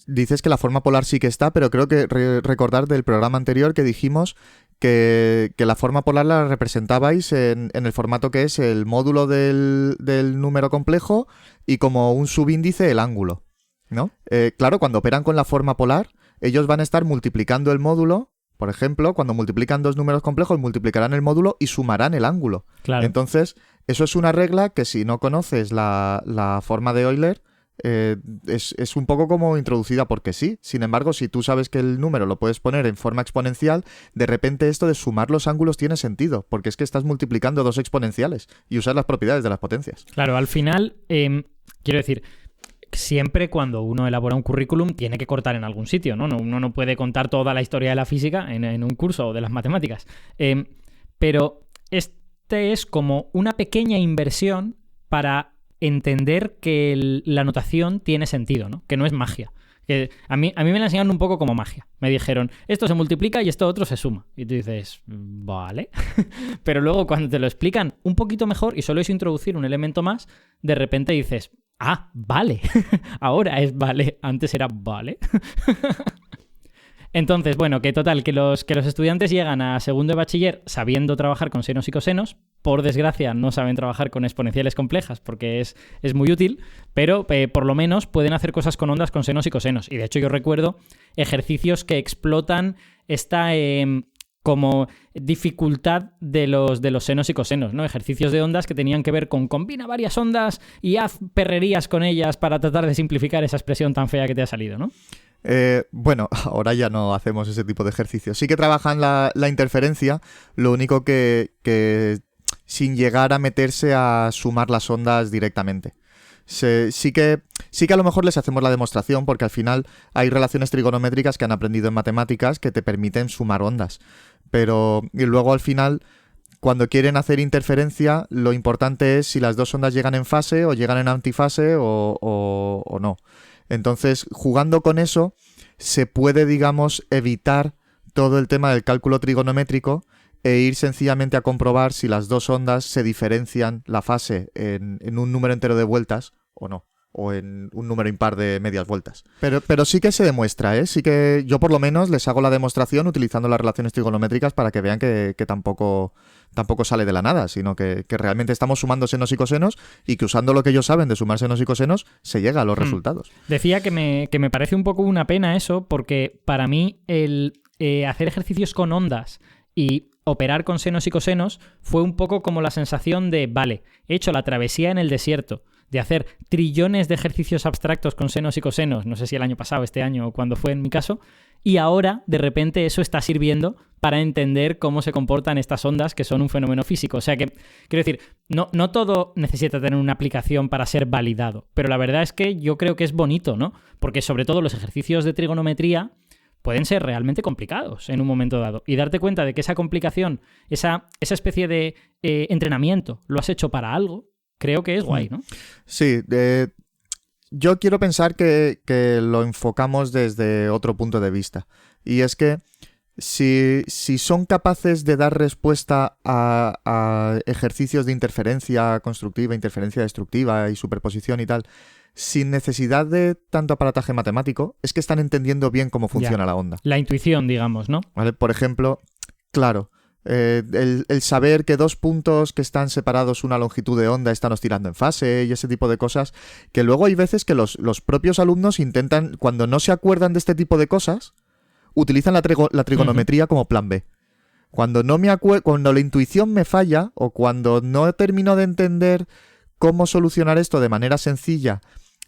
dices que la forma polar sí que está, pero creo que recordar del programa anterior que dijimos que la forma polar la representabais en el formato que es el módulo del número complejo y como un subíndice el ángulo, ¿no? Claro, cuando operan con la forma polar, ellos van a estar multiplicando el módulo Por ejemplo, cuando multiplican dos números complejos, multiplicarán el módulo y sumarán el ángulo. Claro. Entonces, eso es una regla que si no conoces la forma de Euler, es un poco como introducida porque sí. Sin embargo, si tú sabes que el número lo puedes poner en forma exponencial, de repente esto de sumar los ángulos tiene sentido, porque es que estás multiplicando dos exponenciales y usas las propiedades de las potencias. Claro, al final, quiero decir, siempre cuando uno elabora un currículum tiene que cortar en algún sitio, ¿no? Uno no puede contar toda la historia de la física en un curso o de las matemáticas. Pero este es como una pequeña inversión para entender que la notación tiene sentido, ¿no? Que no es magia. Que a mí me la enseñaron un poco como magia. Me dijeron, esto se multiplica y esto otro se suma. Y tú dices, vale. Pero luego cuando te lo explican un poquito mejor y solo es introducir un elemento más, de repente dices, ah, vale. Ahora es vale. Antes era vale. Entonces, bueno, que total, que los estudiantes llegan a segundo de bachiller sabiendo trabajar con senos y cosenos. Por desgracia, no saben trabajar con exponenciales complejas porque es muy útil, pero por lo menos pueden hacer cosas con ondas con senos y cosenos. Y de hecho yo recuerdo ejercicios que explotan esta como dificultad de los senos y cosenos, ¿no? Ejercicios de ondas que tenían que ver con combina varias ondas y haz perrerías con ellas para tratar de simplificar esa expresión tan fea que te ha salido, ¿no? Bueno, ahora ya no hacemos ese tipo de ejercicios. Sí que trabajan la interferencia, lo único que sin llegar a meterse a sumar las ondas directamente. Sí que a lo mejor les hacemos la demostración porque al final hay relaciones trigonométricas que han aprendido en matemáticas que te permiten sumar ondas. Pero y luego al final, cuando quieren hacer interferencia, lo importante es si las dos ondas llegan en fase o llegan en antifase o no. Entonces, jugando con eso, se puede, digamos, evitar todo el tema del cálculo trigonométrico e ir sencillamente a comprobar si las dos ondas se diferencian la fase en un número entero de vueltas o no, o en un número impar de medias vueltas. Pero sí que se demuestra, ¿eh? Sí que yo por lo menos les hago la demostración utilizando las relaciones trigonométricas para que vean que tampoco sale de la nada, sino que realmente estamos sumando senos y cosenos y que usando lo que ellos saben de sumar senos y cosenos se llega a los resultados. Decía que me parece un poco una pena eso, porque para mí el hacer ejercicios con ondas y operar con senos y cosenos fue un poco como la sensación de, vale, he hecho la travesía en el desierto, de hacer trillones de ejercicios abstractos con senos y cosenos, no sé si el año pasado, este año o cuando fue en mi caso, y ahora de repente eso está sirviendo para entender cómo se comportan estas ondas que son un fenómeno físico. O sea que, quiero decir, no todo necesita tener una aplicación para ser validado, pero la verdad es que yo creo que es bonito, ¿no? Porque sobre todo los ejercicios de trigonometría pueden ser realmente complicados en un momento dado. Y darte cuenta de que esa complicación, esa especie de entrenamiento, lo has hecho para algo, creo que es guay, ¿no? Sí, yo quiero pensar que lo enfocamos desde otro punto de vista. Y es que si son capaces de dar respuesta a ejercicios de interferencia constructiva, interferencia destructiva y superposición y tal, sin necesidad de tanto aparataje matemático, es que están entendiendo bien cómo funciona la onda. La intuición, digamos, ¿no? ¿Vale? Por ejemplo, claro, el saber que dos puntos que están separados una longitud de onda están oscilando en fase y ese tipo de cosas, que luego hay veces que los propios alumnos intentan, cuando no se acuerdan de este tipo de cosas, utilizan la trigonometría como plan B. Cuando cuando la intuición me falla o cuando no termino de entender cómo solucionar esto de manera sencilla,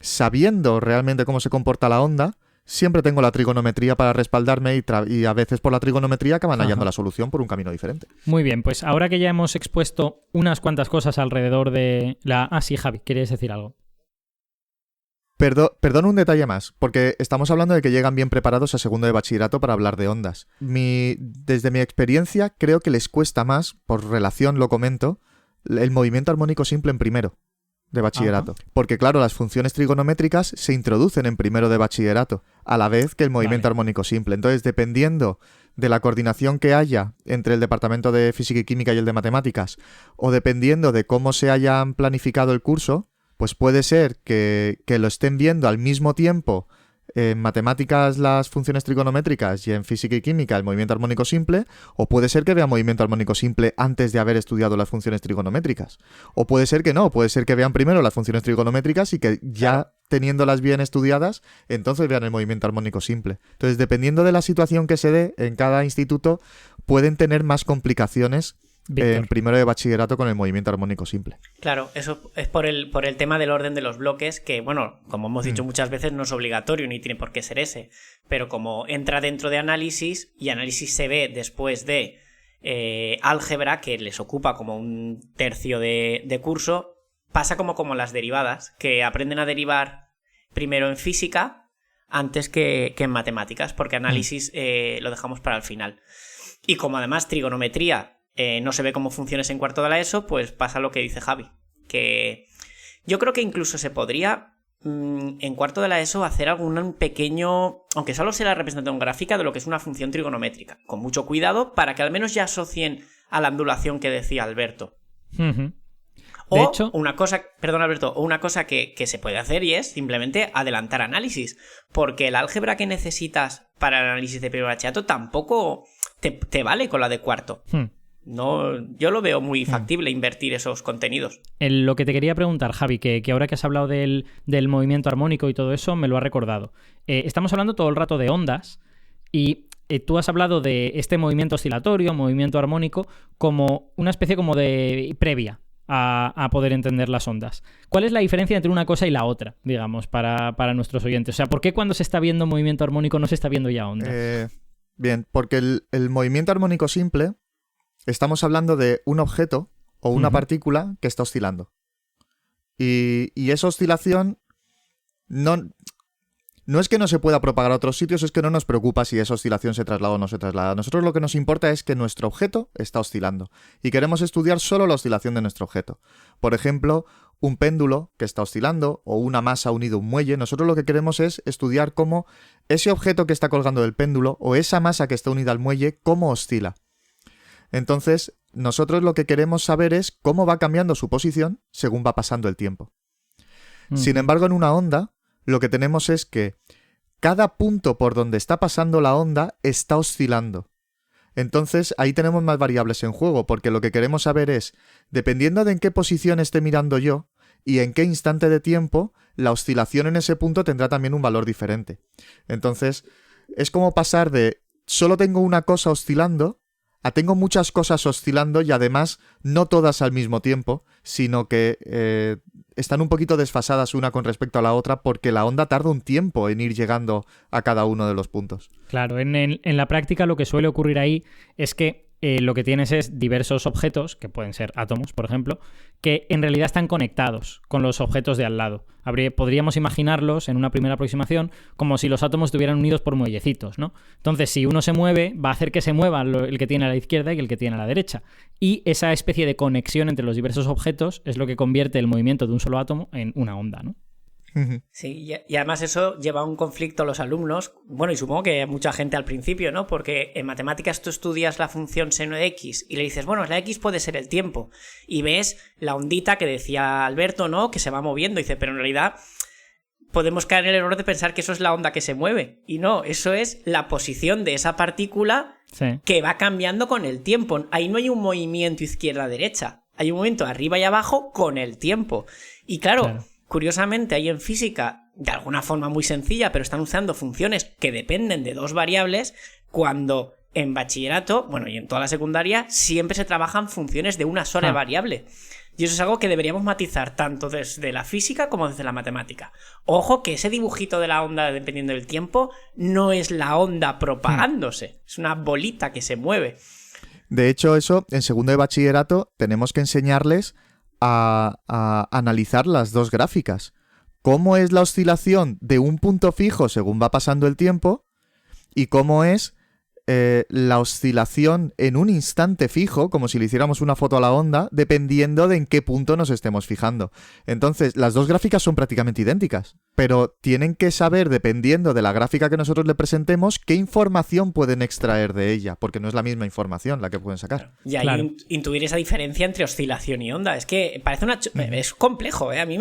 sabiendo realmente cómo se comporta la onda, siempre tengo la trigonometría para respaldarme y a veces por la trigonometría acaban hallando la solución por un camino diferente. Muy bien, pues ahora que ya hemos expuesto unas cuantas cosas alrededor de la... Ah, sí, Javi, ¿querías decir algo? Perdón un detalle más, porque estamos hablando de que llegan bien preparados a segundo de bachillerato para hablar de ondas. Desde mi experiencia, creo que les cuesta más, por relación lo comento, el movimiento armónico simple en primero de bachillerato. Ajá. Porque claro, las funciones trigonométricas se introducen en primero de bachillerato, a la vez que el movimiento armónico simple. Entonces, dependiendo de la coordinación que haya entre el departamento de física y química y el de matemáticas, o dependiendo de cómo se hayan planificado el curso, pues puede ser que lo estén viendo al mismo tiempo en matemáticas las funciones trigonométricas y en física y química el movimiento armónico simple, o puede ser que vea movimiento armónico simple antes de haber estudiado las funciones trigonométricas. O puede ser que no, puede ser que vean primero las funciones trigonométricas y que ya teniéndolas bien estudiadas, entonces vean el movimiento armónico simple. Entonces, dependiendo de la situación que se dé en cada instituto, pueden tener más complicaciones en primero de bachillerato con el movimiento armónico simple. Claro, eso es por el tema del orden de los bloques, que, bueno, como hemos dicho muchas veces, no es obligatorio ni tiene por qué ser ese, pero como entra dentro de análisis, y análisis se ve después de álgebra, que les ocupa como un tercio de curso, pasa como las derivadas, que aprenden a derivar primero en física antes que en matemáticas, porque análisis lo dejamos para el final. Y como además trigonometría no se ve como funciones en cuarto de la ESO, pues pasa lo que dice Javi, que yo creo que incluso se podría en cuarto de la ESO hacer algún pequeño, aunque solo sea la representación gráfica de lo que es una función trigonométrica, con mucho cuidado para que al menos ya asocien a la ondulación que decía Alberto. De hecho, una cosa, perdón Alberto, o una cosa que se puede hacer y es simplemente adelantar análisis, porque el álgebra que necesitas para el análisis de primer bachillerato tampoco te vale con la de cuarto. No, yo lo veo muy factible invertir esos contenidos. Lo que te quería preguntar, Javi, que ahora que has hablado del movimiento armónico y todo eso, me lo ha recordado. Estamos hablando todo el rato de ondas y tú has hablado de este movimiento oscilatorio, movimiento armónico, como una especie como de previa a poder entender las ondas. ¿Cuál es la diferencia entre una cosa y la otra, digamos, para nuestros oyentes? O sea, ¿por qué cuando se está viendo movimiento armónico no se está viendo ya ondas? Bien, porque el movimiento armónico simple, estamos hablando de un objeto o una partícula que está oscilando. Y esa oscilación no es que no se pueda propagar a otros sitios, es que no nos preocupa si esa oscilación se traslada o no se traslada. A nosotros lo que nos importa es que nuestro objeto está oscilando y queremos estudiar solo la oscilación de nuestro objeto. Por ejemplo, un péndulo que está oscilando o una masa unida a un muelle. Nosotros lo que queremos es estudiar cómo ese objeto que está colgando del péndulo o esa masa que está unida al muelle, cómo oscila. Entonces, nosotros lo que queremos saber es cómo va cambiando su posición según va pasando el tiempo. Sin embargo, en una onda, lo que tenemos es que cada punto por donde está pasando la onda está oscilando. Entonces, ahí tenemos más variables en juego, porque lo que queremos saber es, dependiendo de en qué posición esté mirando yo y en qué instante de tiempo, la oscilación en ese punto tendrá también un valor diferente. Entonces, es como pasar de solo tengo una cosa oscilando a tengo muchas cosas oscilando y además no todas al mismo tiempo, sino que están un poquito desfasadas una con respecto a la otra porque la onda tarda un tiempo en ir llegando a cada uno de los puntos. Claro, en la práctica lo que suele ocurrir ahí es que lo que tienes es diversos objetos, que pueden ser átomos, por ejemplo, que en realidad están conectados con los objetos de al lado. Podríamos imaginarlos en una primera aproximación como si los átomos estuvieran unidos por muellecitos, ¿no? Entonces, si uno se mueve, va a hacer que se mueva el que tiene a la izquierda y el que tiene a la derecha. Y esa especie de conexión entre los diversos objetos es lo que convierte el movimiento de un solo átomo en una onda, ¿no? Sí, y además eso lleva a un conflicto a los alumnos, bueno, y supongo que mucha gente al principio, ¿no? Porque en matemáticas tú estudias la función seno de x y le dices, bueno, la x puede ser el tiempo, y ves la ondita que decía Alberto, ¿no? Que se va moviendo, y dice, pero en realidad podemos caer en el error de pensar que eso es la onda que se mueve, y no, eso es la posición de esa partícula que va cambiando con el tiempo. Ahí no hay un movimiento izquierda-derecha, hay un movimiento arriba y abajo con el tiempo, y claro. Curiosamente, ahí en física, de alguna forma muy sencilla, pero están usando funciones que dependen de dos variables, cuando en bachillerato, bueno, y en toda la secundaria, siempre se trabajan funciones de una sola variable. Y eso es algo que deberíamos matizar tanto desde la física como desde la matemática. Ojo que ese dibujito de la onda, dependiendo del tiempo, no es la onda propagándose, es una bolita que se mueve. De hecho, eso, en segundo de bachillerato, tenemos que enseñarles a analizar las dos gráficas. Cómo es la oscilación de un punto fijo según va pasando el tiempo y cómo es la oscilación en un instante fijo, como si le hiciéramos una foto a la onda, dependiendo de en qué punto nos estemos fijando. Entonces, las dos gráficas son prácticamente idénticas, pero tienen que saber, dependiendo de la gráfica que nosotros le presentemos, qué información pueden extraer de ella, porque no es la misma información la que pueden sacar. Y ahí intuir esa diferencia entre oscilación y onda. Es que parece es complejo, ¿eh? A mí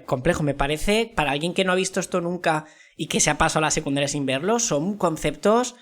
complejo. Me parece, para alguien que no ha visto esto nunca y que se ha pasado a la secundaria sin verlo, son conceptos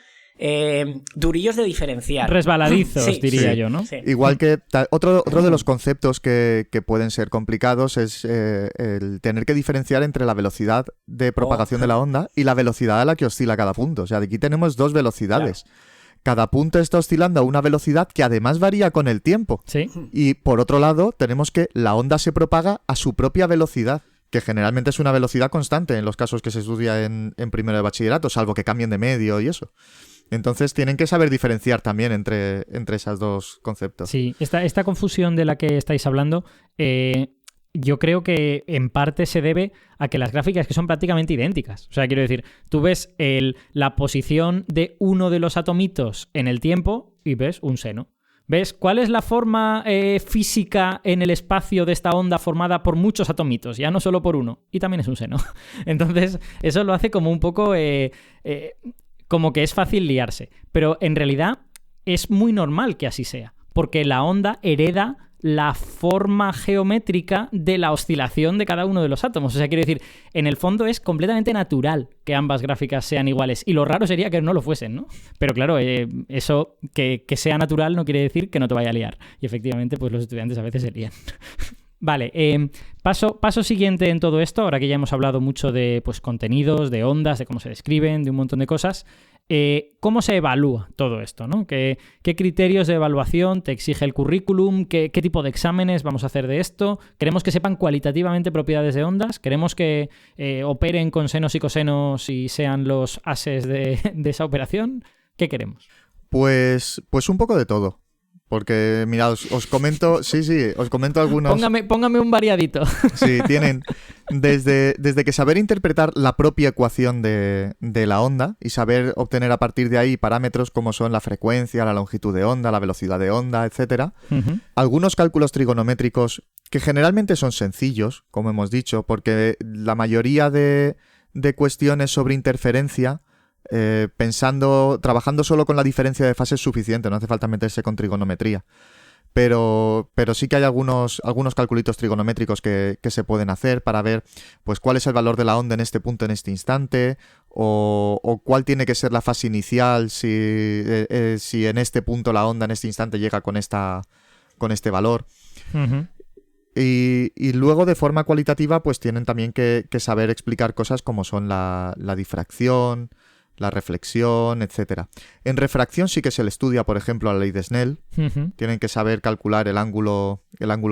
durillos de diferenciar. Resbaladizos, sí, diría yo, ¿no? Sí. Igual que otro de los conceptos que pueden ser complicados es el tener que diferenciar entre la velocidad de propagación de la onda y la velocidad a la que oscila cada punto. O sea, aquí tenemos dos velocidades. Claro. Cada punto está oscilando a una velocidad que además varía con el tiempo. Sí. Y por otro lado, tenemos que la onda se propaga a su propia velocidad, que generalmente es una velocidad constante en los casos que se estudia en primero de bachillerato, salvo que cambien de medio y eso. Entonces tienen que saber diferenciar también entre esos dos conceptos. Sí, esta confusión de la que estáis hablando, yo creo que en parte se debe a que las gráficas que son prácticamente idénticas. O sea, quiero decir, tú ves la posición de uno de los atomitos en el tiempo y ves un seno. ¿Ves cuál es la forma física en el espacio de esta onda formada por muchos atomitos? Ya no solo por uno. Y también es un seno. Entonces, eso lo hace como un poco... como que es fácil liarse. Pero en realidad es muy normal que así sea. Porque la onda hereda la forma geométrica de la oscilación de cada uno de los átomos. O sea, quiero decir, en el fondo es completamente natural que ambas gráficas sean iguales. Y lo raro sería que no lo fuesen, ¿no? Pero claro, eso que sea natural no quiere decir que no te vaya a liar. Y efectivamente, pues los estudiantes a veces se lían. Vale, paso siguiente en todo esto, ahora que ya hemos hablado mucho de pues, contenidos, de ondas, de cómo se describen, de un montón de cosas. ¿Cómo se evalúa todo esto, ¿no? ¿Qué criterios de evaluación te exige el currículum? ¿Qué tipo de exámenes vamos a hacer de esto? ¿Queremos que sepan cualitativamente propiedades de ondas? ¿Queremos que operen con senos y cosenos y sean los ases de esa operación? ¿Qué queremos? Pues un poco de todo. Porque, mirad, os comento... Sí, os comento algunos... Póngame un variadito. Sí, tienen desde que saber interpretar la propia ecuación de la onda y saber obtener a partir de ahí parámetros como son la frecuencia, la longitud de onda, la velocidad de onda, etcétera. Uh-huh. Algunos cálculos trigonométricos que generalmente son sencillos, como hemos dicho, porque la mayoría de cuestiones sobre interferencia... trabajando solo con la diferencia de fase es suficiente, no hace falta meterse con trigonometría. Pero sí que hay algunos calculitos trigonométricos que se pueden hacer para ver pues cuál es el valor de la onda en este punto, en este instante, o cuál tiene que ser la fase inicial si en este punto la onda en este instante llega con este valor. Uh-huh. Y luego de forma cualitativa pues tienen también que saber explicar cosas como son la difracción, la reflexión, etcétera. En refracción sí que se le estudia, por ejemplo, la ley de Snell. Uh-huh. Tienen que saber calcular el ángulo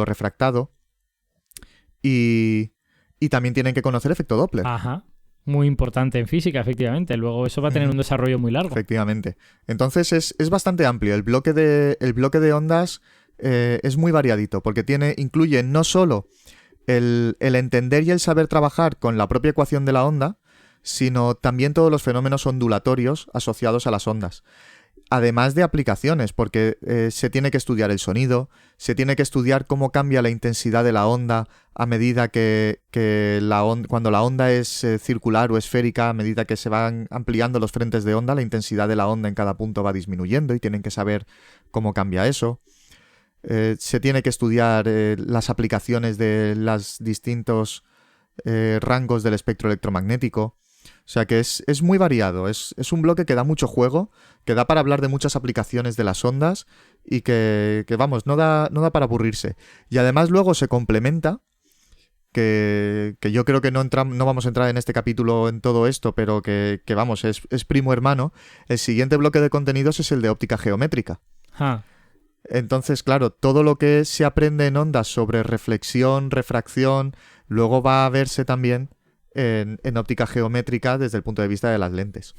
refractado. Y también tienen que conocer efecto Doppler. Ajá. Muy importante en física, efectivamente. Luego eso va a tener un desarrollo muy largo. Efectivamente. Entonces es bastante amplio. El bloque de ondas es muy variadito, porque incluye no solo el entender y el saber trabajar con la propia ecuación de la onda, sino también todos los fenómenos ondulatorios asociados a las ondas. Además de aplicaciones, porque se tiene que estudiar el sonido, se tiene que estudiar cómo cambia la intensidad de la onda a medida que cuando la onda es circular o esférica, a medida que se van ampliando los frentes de onda, la intensidad de la onda en cada punto va disminuyendo y tienen que saber cómo cambia eso. Se tiene que estudiar las aplicaciones de los distintos rangos del espectro electromagnético. O sea que es muy variado, es un bloque que da mucho juego, que da para hablar de muchas aplicaciones de las ondas y que vamos, no da para aburrirse. Y además luego se complementa, que yo creo que no vamos a entrar en este capítulo en todo esto, pero que vamos, es primo hermano. El siguiente bloque de contenidos es el de óptica geométrica. Ah. Entonces, claro, todo lo que se aprende en ondas sobre reflexión, refracción, luego va a verse también en óptica geométrica desde el punto de vista de las lentes.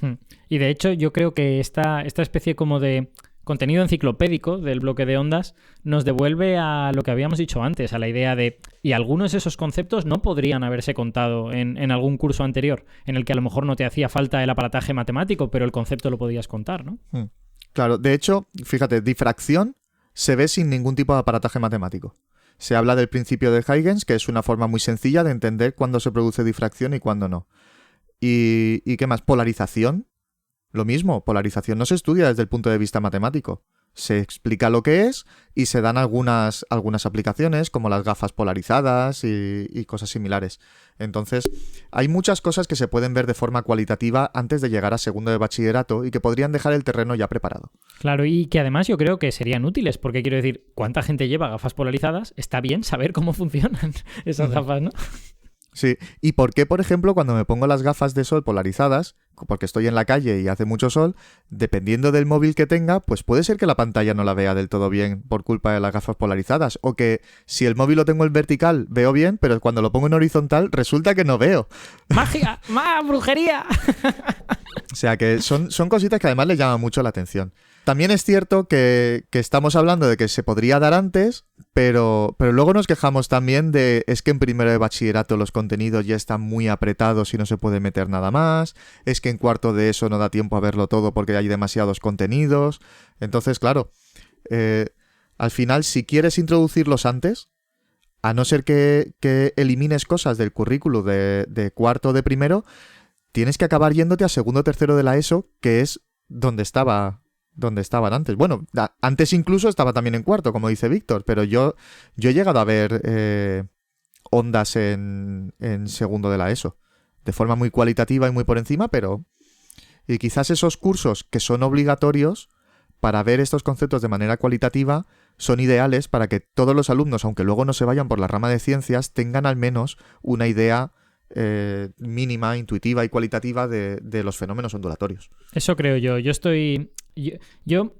Y de hecho yo creo que esta especie como de contenido enciclopédico del bloque de ondas nos devuelve a lo que habíamos dicho antes, a la idea de... Y algunos de esos conceptos no podrían haberse contado en algún curso anterior, en el que a lo mejor no te hacía falta el aparataje matemático, pero el concepto lo podías contar, ¿no? Claro, de hecho, fíjate, difracción se ve sin ningún tipo de aparataje matemático. Se habla del principio de Huygens, que es una forma muy sencilla de entender cuándo se produce difracción y cuándo no. ¿Y qué más? Polarización. Lo mismo, polarización no se estudia desde el punto de vista matemático. Se explica lo que es y se dan algunas aplicaciones, como las gafas polarizadas y cosas similares. Entonces, hay muchas cosas que se pueden ver de forma cualitativa antes de llegar a segundo de bachillerato y que podrían dejar el terreno ya preparado. Claro, y que además yo creo que serían útiles, porque quiero decir, ¿cuánta gente lleva gafas polarizadas? Está bien saber cómo funcionan esas gafas, ¿no? Sí, y por qué, por ejemplo, cuando me pongo las gafas de sol polarizadas, porque estoy en la calle y hace mucho sol, dependiendo del móvil que tenga, pues puede ser que la pantalla no la vea del todo bien por culpa de las gafas polarizadas, o que si el móvil lo tengo en vertical veo bien, pero cuando lo pongo en horizontal resulta que no veo. ¡Magia! ¡Más brujería! O sea que son cositas que además le llaman mucho la atención. También es cierto que estamos hablando de que se podría dar antes, pero luego nos quejamos también de es que en primero de bachillerato los contenidos ya están muy apretados y no se puede meter nada más, es que en cuarto de eso no da tiempo a verlo todo porque hay demasiados contenidos. Entonces, claro, al final si quieres introducirlos antes, a no ser que elimines cosas del currículo de cuarto o de primero, tienes que acabar yéndote a segundo o tercero de la ESO, que es donde estaban antes. Bueno, antes incluso estaba también en cuarto, como dice Víctor, pero yo he llegado a ver ondas en segundo de la ESO, de forma muy cualitativa y muy por encima, pero... Y quizás esos cursos que son obligatorios para ver estos conceptos de manera cualitativa son ideales para que todos los alumnos, aunque luego no se vayan por la rama de ciencias, tengan al menos una idea mínima, intuitiva y cualitativa de los fenómenos ondulatorios. Eso creo yo. Yo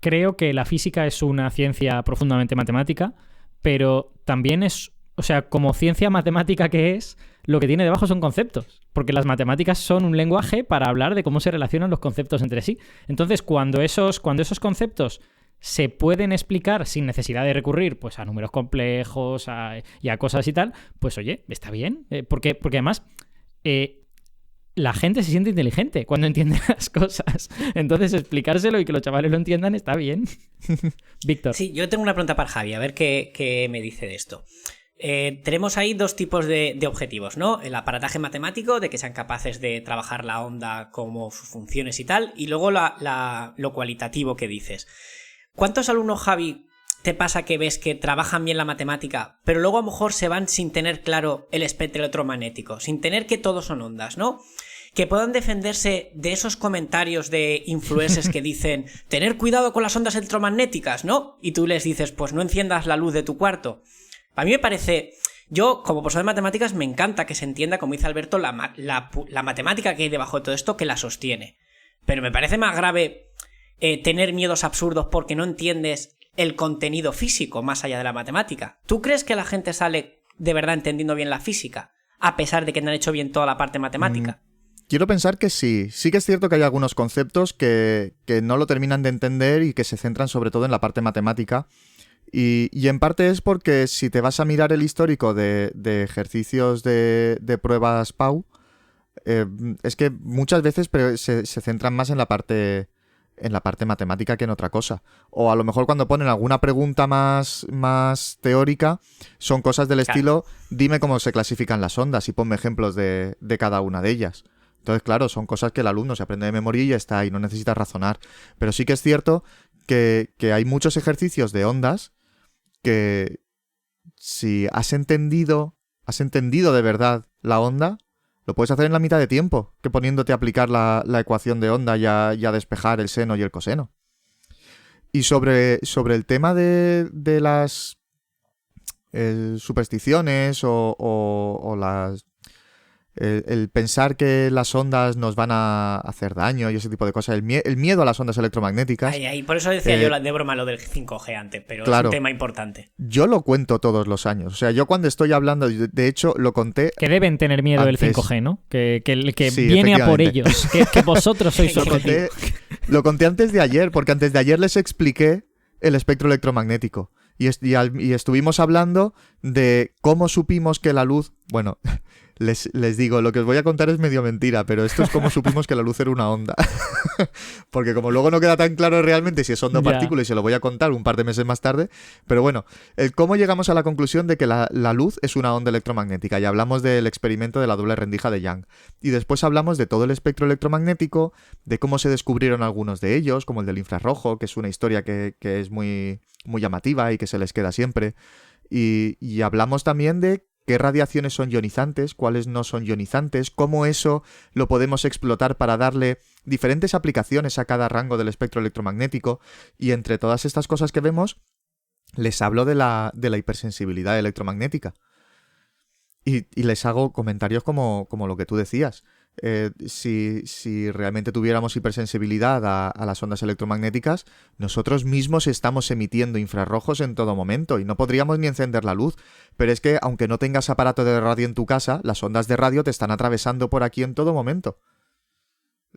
creo que la física es una ciencia profundamente matemática, pero también es, o sea, como ciencia matemática que es, lo que tiene debajo son conceptos, porque las matemáticas son un lenguaje para hablar de cómo se relacionan los conceptos entre sí. Entonces, cuando esos conceptos se pueden explicar sin necesidad de recurrir pues a números complejos y a cosas y tal, pues oye, está bien, porque además la gente se siente inteligente cuando entiende las cosas, entonces explicárselo y que los chavales lo entiendan está bien. Víctor. Sí, yo tengo una pregunta para Javi, a ver qué me dice de esto. Tenemos ahí dos tipos de objetivos, ¿no? El aparataje matemático, de que sean capaces de trabajar la onda como sus funciones y tal, y luego lo cualitativo que dices. ¿Cuántos alumnos, Javi, te pasa que ves que trabajan bien la matemática, pero luego a lo mejor se van sin tener claro el espectro electromagnético, sin tener que todos son ondas, ¿no? Que puedan defenderse de esos comentarios de influencers que dicen tener cuidado con las ondas electromagnéticas, ¿no? Y tú les dices, pues no enciendas la luz de tu cuarto. A mí me parece... Yo, como profesor de matemáticas, me encanta que se entienda, como dice Alberto, la matemática que hay debajo de todo esto que la sostiene. Pero me parece más grave tener miedos absurdos porque no entiendes el contenido físico más allá de la matemática. ¿Tú crees que la gente sale de verdad entendiendo bien la física, a pesar de que no han hecho bien toda la parte matemática? Quiero pensar que sí. Sí que es cierto que hay algunos conceptos que no lo terminan de entender y que se centran sobre todo en la parte matemática. Y en parte es porque si te vas a mirar el histórico de ejercicios de pruebas PAU, es que muchas veces se centran más en la parte matemática que en otra cosa. O a lo mejor cuando ponen alguna pregunta más teórica, son cosas del estilo, dime cómo se clasifican las ondas y ponme ejemplos de cada una de ellas. Entonces, claro, son cosas que el alumno se aprende de memoria y ya está, y no necesita razonar. Pero sí que es cierto que hay muchos ejercicios de ondas que si has entendido de verdad la onda, lo puedes hacer en la mitad de tiempo que poniéndote a aplicar la ecuación de onda y a despejar el seno y el coseno. Y sobre el tema de las supersticiones o las... El pensar que las ondas nos van a hacer daño y ese tipo de cosas, el miedo a las ondas electromagnéticas. Por eso decía yo de broma lo del 5G antes, pero claro, es un tema importante. Yo lo cuento todos los años. O sea, yo cuando estoy hablando, de hecho, lo conté. Que deben tener miedo antes. Del 5G, ¿no? Que sí, viene a por ellos. Que vosotros sois su objetivo. Lo conté antes de ayer, porque antes de ayer les expliqué el espectro electromagnético. Y estuvimos hablando de cómo supimos que la luz. Bueno. Les digo, lo que os voy a contar es medio mentira, pero esto es como supimos que la luz era una onda. Porque como luego no queda tan claro realmente si es onda o partícula, y se lo voy a contar un par de meses más tarde, pero bueno, ¿cómo llegamos a la conclusión de que la luz es una onda electromagnética? Y hablamos del experimento de la doble rendija de Young. Y después hablamos de todo el espectro electromagnético, de cómo se descubrieron algunos de ellos, como el del infrarrojo, que es una historia que es muy, muy llamativa y que se les queda siempre. Y hablamos también de qué radiaciones son ionizantes, cuáles no son ionizantes, cómo eso lo podemos explotar para darle diferentes aplicaciones a cada rango del espectro electromagnético. Y entre todas estas cosas que vemos, les hablo de la hipersensibilidad electromagnética. Y les hago comentarios como lo que tú decías. Si realmente tuviéramos hipersensibilidad a las ondas electromagnéticas, nosotros mismos estamos emitiendo infrarrojos en todo momento y no podríamos ni encender la luz. Pero es que, aunque no tengas aparato de radio en tu casa, las ondas de radio te están atravesando por aquí en todo momento.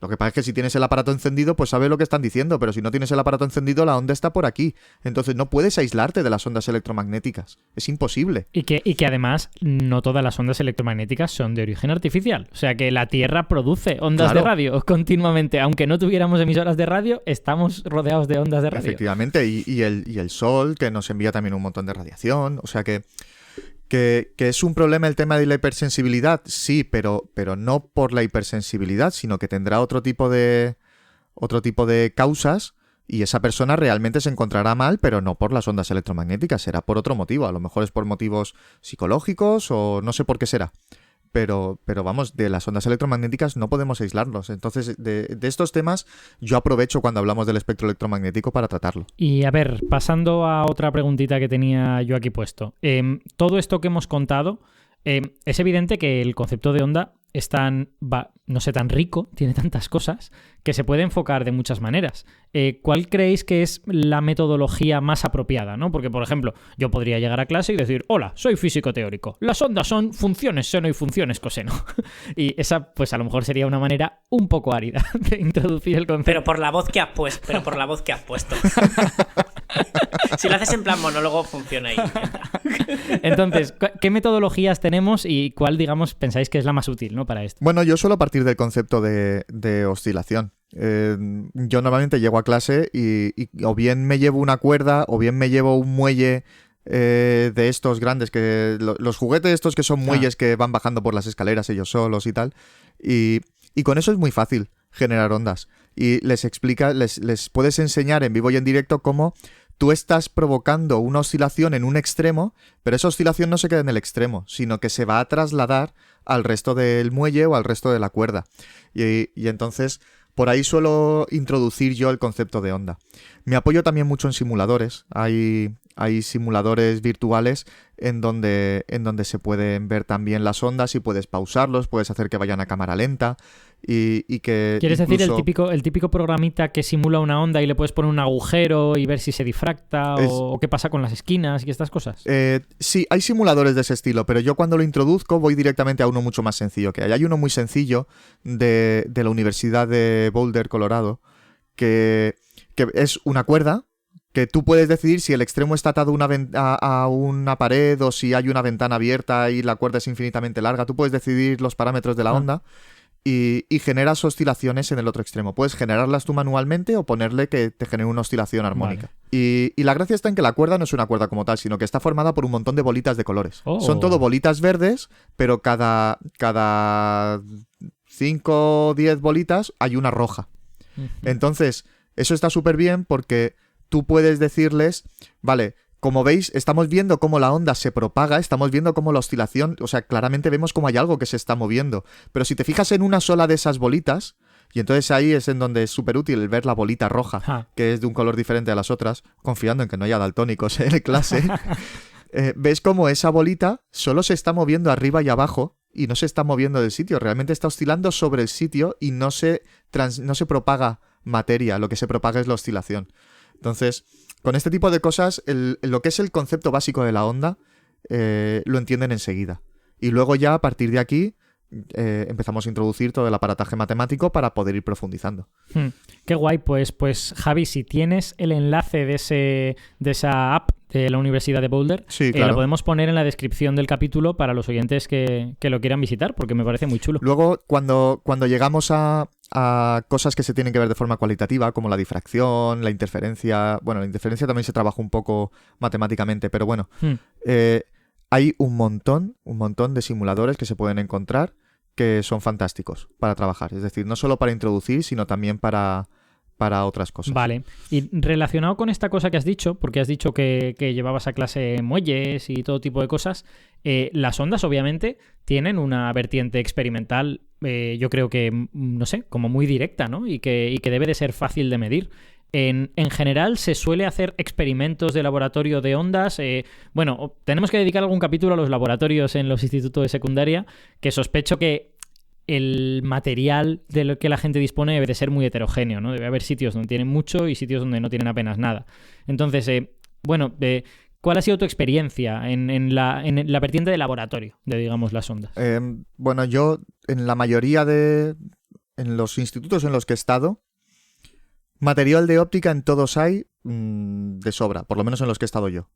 Lo que pasa es que si tienes el aparato encendido, pues sabes lo que están diciendo, pero si no tienes el aparato encendido, la onda está por aquí. Entonces no puedes aislarte de las ondas electromagnéticas. Es imposible. Y que además no todas las ondas electromagnéticas son de origen artificial. O sea que la Tierra produce ondas de radio continuamente. Aunque no tuviéramos emisoras de radio, estamos rodeados de ondas de radio. Efectivamente, y el Sol, que nos envía también un montón de radiación. O sea que es un problema el tema de la hipersensibilidad, sí, pero no por la hipersensibilidad, sino que tendrá otro tipo de causas y esa persona realmente se encontrará mal, pero no por las ondas electromagnéticas, será por otro motivo. A lo mejor es por motivos psicológicos o no sé por qué será. Pero vamos, de las ondas electromagnéticas no podemos aislarnos. Entonces, de estos temas, yo aprovecho cuando hablamos del espectro electromagnético para tratarlo. Y a ver, pasando a otra preguntita que tenía yo aquí puesto. Todo esto que hemos contado, es evidente que el concepto de onda es tan rico, tiene tantas cosas, que se puede enfocar de muchas maneras. ¿Cuál creéis que es la metodología más apropiada, ¿no? Porque, por ejemplo, yo podría llegar a clase y decir, hola, soy físico teórico. Las ondas son funciones seno y funciones coseno. Y esa, pues a lo mejor sería una manera un poco árida de introducir el concepto. Pero por la voz que has puesto. Si lo haces en plan monólogo, funciona ahí. Entonces, ¿qué metodologías tenemos y cuál, digamos, pensáis que es la más útil, ¿no? Para esto. Bueno, yo suelo partir del concepto de oscilación. Yo normalmente llego a clase y o bien me llevo una cuerda o bien me llevo un muelle de estos grandes, que los juguetes estos que son muelles que van bajando por las escaleras ellos solos y tal. Y con eso es muy fácil generar ondas. Y les puedes enseñar en vivo y en directo cómo tú estás provocando una oscilación en un extremo, pero esa oscilación no se queda en el extremo, sino que se va a trasladar al resto del muelle o al resto de la cuerda. Y entonces, por ahí suelo introducir yo el concepto de onda. Me apoyo también mucho en simuladores. Hay simuladores virtuales en donde se pueden ver también las ondas y puedes pausarlos, puedes hacer que vayan a cámara lenta y que... ¿Quieres incluso... decir el típico programita que simula una onda y le puedes poner un agujero y ver si se difracta o qué pasa con las esquinas y estas cosas? Sí, hay simuladores de ese estilo, pero yo cuando lo introduzco voy directamente a uno mucho más sencillo que hay. Hay uno muy sencillo de la Universidad de Boulder, Colorado, que es una cuerda que tú puedes decidir si el extremo está atado a una pared o si hay una ventana abierta y la cuerda es infinitamente larga. Tú puedes decidir los parámetros de la onda y generas oscilaciones en el otro extremo. Puedes generarlas tú manualmente o ponerle que te genere una oscilación armónica. Vale. Y la gracia está en que la cuerda no es una cuerda como tal, sino que está formada por un montón de bolitas de colores. Son todo bolitas verdes, pero cada 5 o 10 bolitas hay una roja. Entonces, eso está súper bien porque tú puedes decirles, vale, como veis, estamos viendo cómo la onda se propaga, estamos viendo cómo la oscilación, o sea, claramente vemos cómo hay algo que se está moviendo. Pero si te fijas en una sola de esas bolitas, y entonces ahí es en donde es súper útil el ver la bolita roja, que es de un color diferente a las otras, confiando en que no haya daltónicos en clase, ves cómo esa bolita solo se está moviendo arriba y abajo y no se está moviendo del sitio, realmente está oscilando sobre el sitio y no se propaga materia, lo que se propaga es la oscilación. Entonces, con este tipo de cosas, lo que es el concepto básico de la onda, lo entienden enseguida. Y luego ya, a partir de aquí, empezamos a introducir todo el aparataje matemático para poder ir profundizando. Qué guay, pues Javi, si tienes el enlace de esa app, de la Universidad de Boulder. Sí, claro. La podemos poner en la descripción del capítulo para los oyentes que lo quieran visitar, porque me parece muy chulo. Luego, cuando llegamos a cosas que se tienen que ver de forma cualitativa, como la difracción, la interferencia... Bueno, la interferencia también se trabaja un poco matemáticamente, pero bueno. Hay un montón de simuladores que se pueden encontrar que son fantásticos para trabajar. Es decir, no solo para introducir, sino también para otras cosas. Vale. Y relacionado con esta cosa que has dicho, porque has dicho que llevabas a clase muelles y todo tipo de cosas, las ondas obviamente tienen una vertiente experimental, yo creo que, no sé, como muy directa, ¿no? Y que debe de ser fácil de medir. En general, ¿se suele hacer experimentos de laboratorio de ondas? Bueno, tenemos que dedicar algún capítulo a los laboratorios en los institutos de secundaria, que sospecho que el material de lo que la gente dispone debe de ser muy heterogéneo, ¿no? Debe haber sitios donde tienen mucho y sitios donde no tienen apenas nada. Entonces, ¿cuál ha sido tu experiencia en la vertiente de laboratorio de, digamos, las ondas? Bueno, yo en la mayoría en los institutos en los que he estado, material de óptica en todos hay de sobra, por lo menos en los que he estado yo.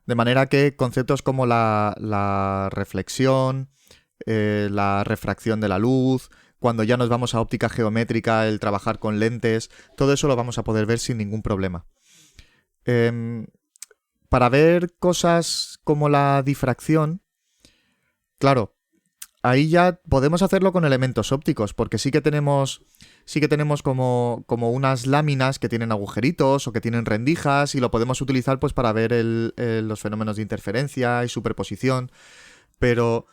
De manera que conceptos como la reflexión, la refracción de la luz, cuando ya nos vamos a óptica geométrica, el trabajar con lentes, todo eso lo vamos a poder ver sin ningún problema. Para ver cosas como la difracción, claro, ahí ya podemos hacerlo con elementos ópticos, porque sí que tenemos como unas láminas que tienen agujeritos o que tienen rendijas y lo podemos utilizar pues para ver los fenómenos de interferencia y superposición, pero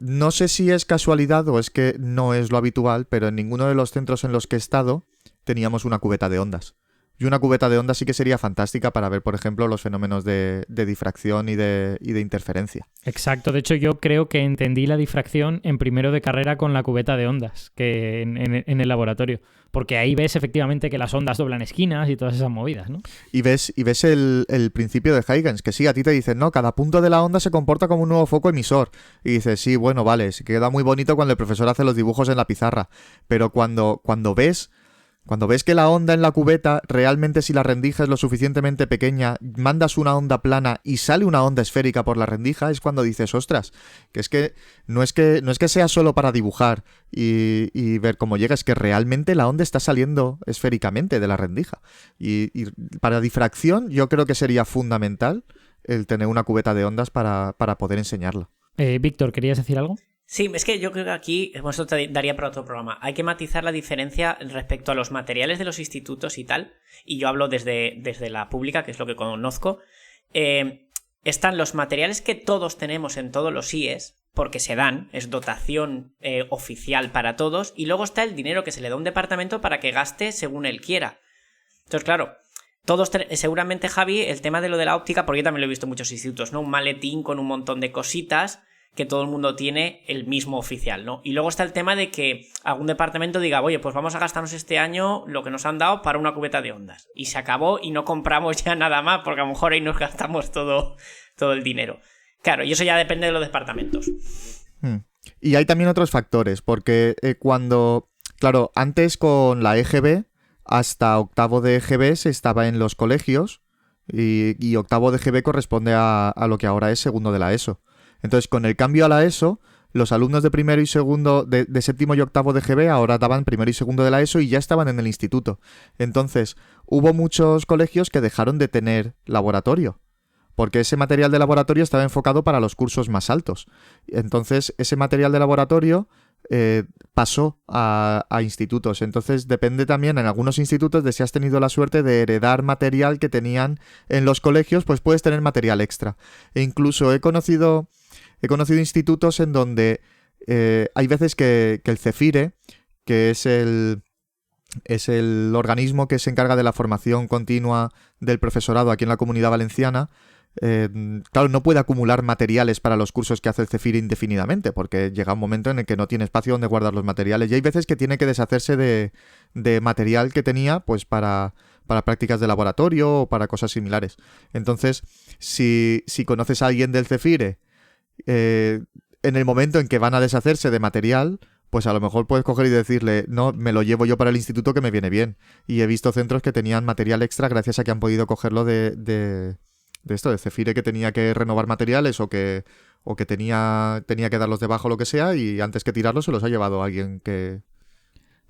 no sé si es casualidad o es que no es lo habitual, pero en ninguno de los centros en los que he estado teníamos una cubeta de ondas. Y una cubeta de ondas sí que sería fantástica para ver, por ejemplo, los fenómenos de difracción y de interferencia. Exacto. De hecho, yo creo que entendí la difracción en primero de carrera con la cubeta de ondas que en el laboratorio. Porque ahí ves efectivamente que las ondas doblan esquinas y todas esas movidas, ¿no? Y ves el principio de Huygens, que sí, a ti te dicen, no, cada punto de la onda se comporta como un nuevo foco emisor. Y dices, sí, bueno, vale, se queda muy bonito cuando el profesor hace los dibujos en la pizarra. Pero cuando ves que la onda en la cubeta, realmente si la rendija es lo suficientemente pequeña, mandas una onda plana y sale una onda esférica por la rendija, es cuando dices, ostras, que es que no es que sea solo para dibujar y ver cómo llega, es que realmente la onda está saliendo esféricamente de la rendija. Y para difracción yo creo que sería fundamental el tener una cubeta de ondas para poder enseñarla. Víctor, ¿querías decir algo? Sí, es que yo creo que aquí, esto te daría para otro programa, hay que matizar la diferencia respecto a los materiales de los institutos y tal, y yo hablo desde la pública, que es lo que conozco. Están los materiales que todos tenemos en todos los IES, porque se dan, es dotación oficial para todos, y luego está el dinero que se le da a un departamento para que gaste según él quiera. Entonces, claro, todos seguramente, Javi, el tema de lo de la óptica, porque yo también lo he visto en muchos institutos, ¿no? Un maletín con un montón de cositas que todo el mundo tiene el mismo oficial, ¿no? Y luego está el tema de que algún departamento diga, oye, pues vamos a gastarnos este año lo que nos han dado para una cubeta de ondas. Y se acabó y no compramos ya nada más, porque a lo mejor ahí nos gastamos todo el dinero. Claro, y eso ya depende de los departamentos. Y hay también otros factores, porque claro, antes con la EGB, hasta octavo de EGB se estaba en los colegios, y octavo de EGB corresponde a lo que ahora es segundo de la ESO. Entonces, con el cambio a la ESO, los alumnos de primero y segundo, de séptimo y octavo de GB, ahora daban primero y segundo de la ESO y ya estaban en el instituto. Entonces, hubo muchos colegios que dejaron de tener laboratorio, porque ese material de laboratorio estaba enfocado para los cursos más altos. Entonces, ese material de laboratorio pasó a institutos. Entonces, depende también en algunos institutos de si has tenido la suerte de heredar material que tenían en los colegios, pues puedes tener material extra. E incluso he conocido institutos en donde hay veces que el CEFIRE, que es el organismo que se encarga de la formación continua del profesorado aquí en la Comunidad Valenciana, claro, no puede acumular materiales para los cursos que hace el CEFIRE indefinidamente, porque llega un momento en el que no tiene espacio donde guardar los materiales, y hay veces que tiene que deshacerse de material que tenía pues para prácticas de laboratorio o para cosas similares. Entonces, si conoces a alguien del CEFIRE, en el momento en que van a deshacerse de material, pues a lo mejor puedes coger y decirle, no, me lo llevo yo para el instituto que me viene bien. Y he visto centros que tenían material extra gracias a que han podido cogerlo de esto, de Zefire, que tenía que renovar materiales o que tenía que darlos de baja o lo que sea, y antes que tirarlos se los ha llevado alguien que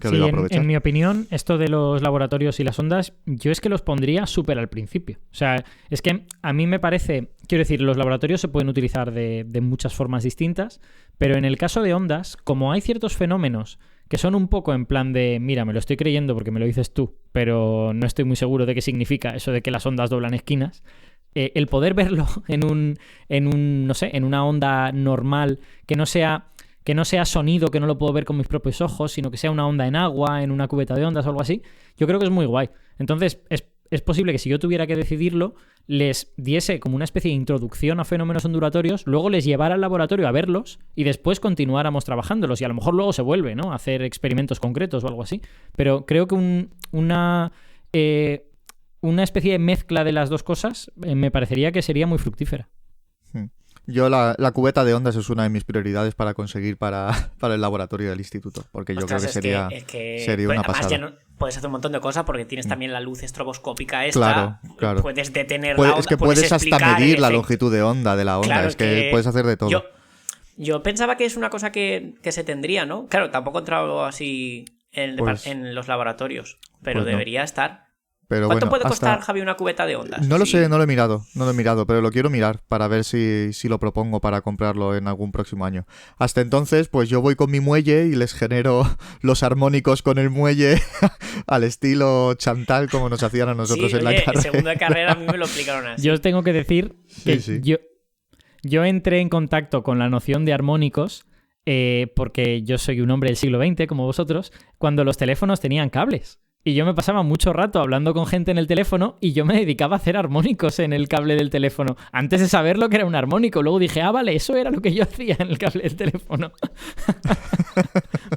lo iba a aprovechar. En mi opinión, esto de los laboratorios y las ondas, yo es que los pondría súper al principio. O sea, es que a mí me parece... Quiero decir, los laboratorios se pueden utilizar de muchas formas distintas, pero en el caso de ondas, como hay ciertos fenómenos que son un poco en plan de, mira, me lo estoy creyendo porque me lo dices tú, pero no estoy muy seguro de qué significa eso de que las ondas doblan esquinas, el poder verlo no sé, en una onda normal, que no sea sonido, que no lo puedo ver con mis propios ojos, sino que sea una onda en agua, en una cubeta de ondas o algo así, yo creo que es muy guay. Entonces, es posible que si yo tuviera que decidirlo, les diese como una especie de introducción a fenómenos ondulatorios, luego les llevara al laboratorio a verlos y después continuáramos trabajándolos. Y a lo mejor luego se vuelve, ¿no?, a hacer experimentos concretos o algo así. Pero creo que una especie de mezcla de las dos cosas me parecería que sería muy fructífera. Yo la cubeta de ondas es una de mis prioridades para conseguir para el laboratorio del instituto, porque yo creo que sería una pasada. Ya puedes hacer un montón de cosas porque tienes también la luz estroboscópica esta. Claro. Puedes detener la onda. Es que puedes hasta medir la longitud de onda de la onda. Claro, es que puedes hacer de todo. Yo pensaba que es una cosa que se tendría, ¿no? Claro, tampoco he entrado así en los laboratorios, pero debería estar. Pero ¿Cuánto puede costar, Javi, una cubeta de ondas? No lo sé, no lo he mirado, pero lo quiero mirar para ver si lo propongo para comprarlo en algún próximo año. Hasta entonces, pues yo voy con mi muelle y les genero los armónicos con el muelle al estilo Chantal, como nos hacían a nosotros en la carrera. En segundo de carrera a mí me lo explicaron así. Yo os tengo que decir que yo entré en contacto con la noción de armónicos porque yo soy un hombre del siglo XX, como vosotros, cuando los teléfonos tenían cables. Y yo me pasaba mucho rato hablando con gente en el teléfono y yo me dedicaba a hacer armónicos en el cable del teléfono. Antes de saber lo que era un armónico. Luego dije, vale, eso era lo que yo hacía en el cable del teléfono.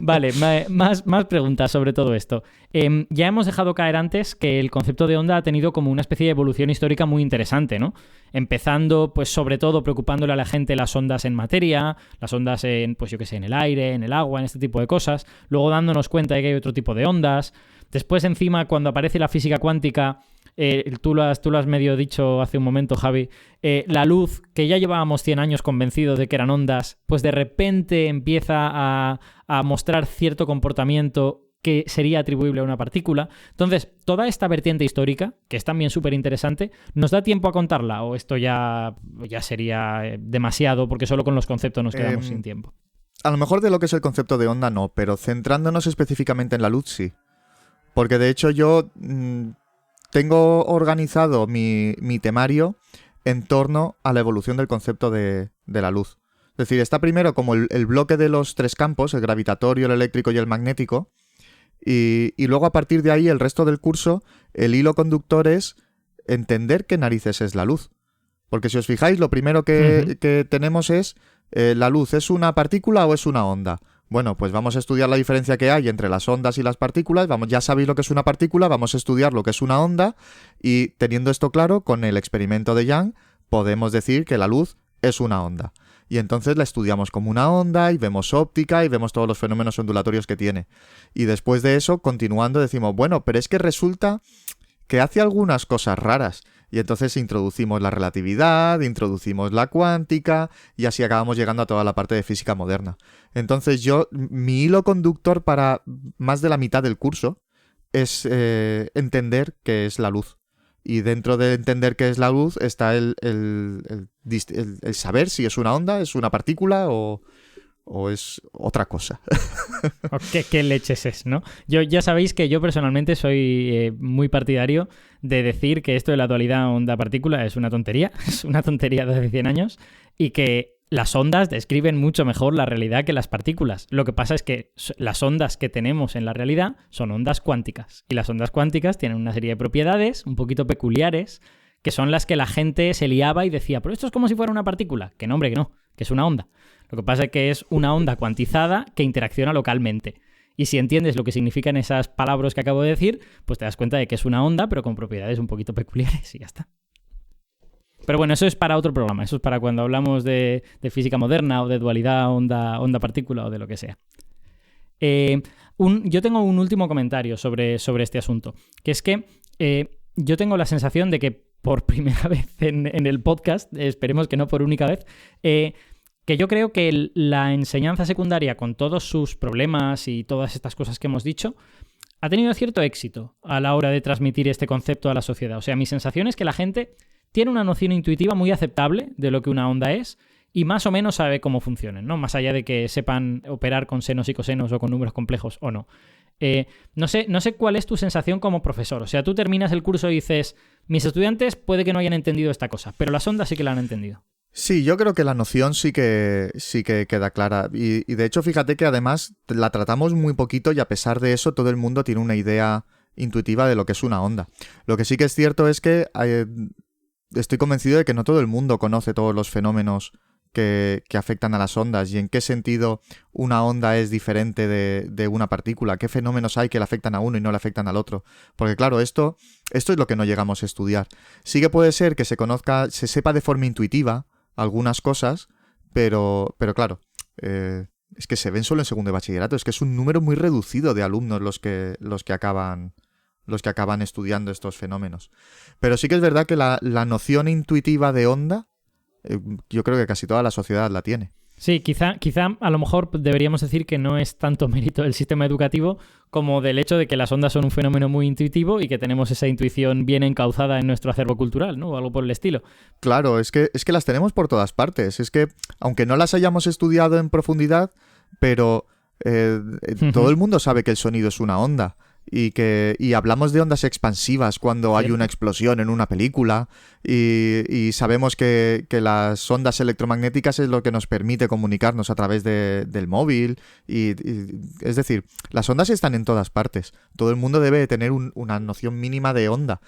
Vale, más preguntas sobre todo esto. Ya hemos dejado caer antes que el concepto de onda ha tenido como una especie de evolución histórica muy interesante, ¿no? Empezando, pues sobre todo, preocupándole a la gente las ondas en materia, las ondas en, pues yo qué sé, en el aire, en el agua, en este tipo de cosas. Luego dándonos cuenta de que hay otro tipo de ondas. Después, encima, cuando aparece la física cuántica, tú lo has medio dicho hace un momento, Javi, la luz, que ya llevábamos 100 años convencidos de que eran ondas, pues de repente empieza a mostrar cierto comportamiento que sería atribuible a una partícula. Entonces, toda esta vertiente histórica, que es también súper interesante, ¿nos da tiempo a contarla? ¿O esto ya sería demasiado porque solo con los conceptos nos quedamos sin tiempo? A lo mejor de lo que es el concepto de onda no, pero centrándonos específicamente en la luz, sí. Porque de hecho yo tengo organizado mi temario en torno a la evolución del concepto de la luz. Es decir, está primero como el bloque de los tres campos, el gravitatorio, el eléctrico y el magnético, y luego a partir de ahí el resto del curso, el hilo conductor es entender qué narices es la luz. Porque si os fijáis, lo primero que tenemos es, ¿la luz es una partícula o es una onda? Bueno, pues vamos a estudiar la diferencia que hay entre las ondas y las partículas. Ya sabéis lo que es una partícula, vamos a estudiar lo que es una onda y teniendo esto claro, con el experimento de Young podemos decir que la luz es una onda. Y entonces la estudiamos como una onda y vemos óptica y vemos todos los fenómenos ondulatorios que tiene. Y después de eso, continuando, decimos, bueno, pero es que resulta que hace algunas cosas raras. Y entonces introducimos la relatividad, introducimos la cuántica y así acabamos llegando a toda la parte de física moderna. Entonces mi hilo conductor para más de la mitad del curso es entender qué es la luz. Y dentro de entender qué es la luz está el saber si es una onda, es una partícula o es otra cosa. ¿Qué leches es, no? Ya sabéis que yo personalmente soy muy partidario de decir que esto de la dualidad onda-partícula es una tontería de hace 100 años, y que las ondas describen mucho mejor la realidad que las partículas. Lo que pasa es que las ondas que tenemos en la realidad son ondas cuánticas, y las ondas cuánticas tienen una serie de propiedades un poquito peculiares, que son las que la gente se liaba y decía, pero esto es como si fuera una partícula. Que no, hombre, que no, que es una onda. Lo que pasa es que es una onda cuantizada que interacciona localmente. Y si entiendes lo que significan esas palabras que acabo de decir, pues te das cuenta de que es una onda, pero con propiedades un poquito peculiares y ya está. Pero bueno, eso es para otro programa. Eso es para cuando hablamos de física moderna o de dualidad onda-partícula o de lo que sea. Yo tengo un último comentario sobre este asunto, que es que yo tengo la sensación de que por primera vez en el podcast, esperemos que no por única vez, que yo creo que la enseñanza secundaria, con todos sus problemas y todas estas cosas que hemos dicho, ha tenido cierto éxito a la hora de transmitir este concepto a la sociedad. O sea, mi sensación es que la gente tiene una noción intuitiva muy aceptable de lo que una onda es y más o menos sabe cómo funcionan, ¿no? Más allá de que sepan operar con senos y cosenos o con números complejos o no. No sé cuál es tu sensación como profesor. O sea, tú terminas el curso y dices, mis estudiantes puede que no hayan entendido esta cosa, pero las ondas sí que la han entendido. Sí, yo creo que la noción sí que queda clara. Y de hecho, fíjate que además la tratamos muy poquito y a pesar de eso todo el mundo tiene una idea intuitiva de lo que es una onda. Lo que sí que es cierto es que estoy convencido de que no todo el mundo conoce todos los fenómenos que afectan a las ondas y en qué sentido una onda es diferente de una partícula, qué fenómenos hay que le afectan a uno y no le afectan al otro. Porque claro, esto es lo que no llegamos a estudiar. Sí que puede ser que se sepa de forma intuitiva algunas cosas, pero claro, es que se ven solo en segundo de bachillerato, es que es un número muy reducido de alumnos los que acaban estudiando estos fenómenos. Pero sí que es verdad que la noción intuitiva de onda, yo creo que casi toda la sociedad la tiene. Sí, quizá a lo mejor deberíamos decir que no es tanto mérito del sistema educativo como del hecho de que las ondas son un fenómeno muy intuitivo y que tenemos esa intuición bien encauzada en nuestro acervo cultural, ¿no? O algo por el estilo. Claro, es que las tenemos por todas partes. Es que, aunque no las hayamos estudiado en profundidad, pero todo el mundo sabe que el sonido es una onda. Y hablamos de ondas expansivas cuando hay una explosión en una película y sabemos que las ondas electromagnéticas es lo que nos permite comunicarnos a través del móvil y es decir, las ondas están en todas partes. Todo el mundo debe tener una noción mínima de onda.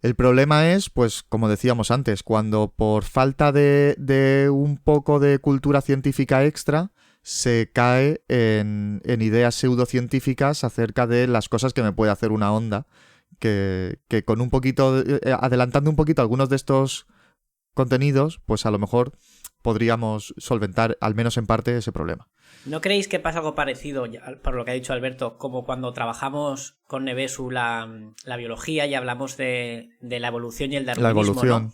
El problema es, pues, como decíamos antes, cuando por falta de un poco de cultura científica extra se cae en ideas pseudocientíficas acerca de las cosas que me puede hacer una onda, que con un poquito, adelantando un poquito algunos de estos contenidos, pues a lo mejor podríamos solventar, al menos en parte, ese problema. ¿No creéis que pasa algo parecido, por lo que ha dicho Alberto, como cuando trabajamos con Nevesu la biología y hablamos de la evolución y el darwinismo? La evolución. ¿No?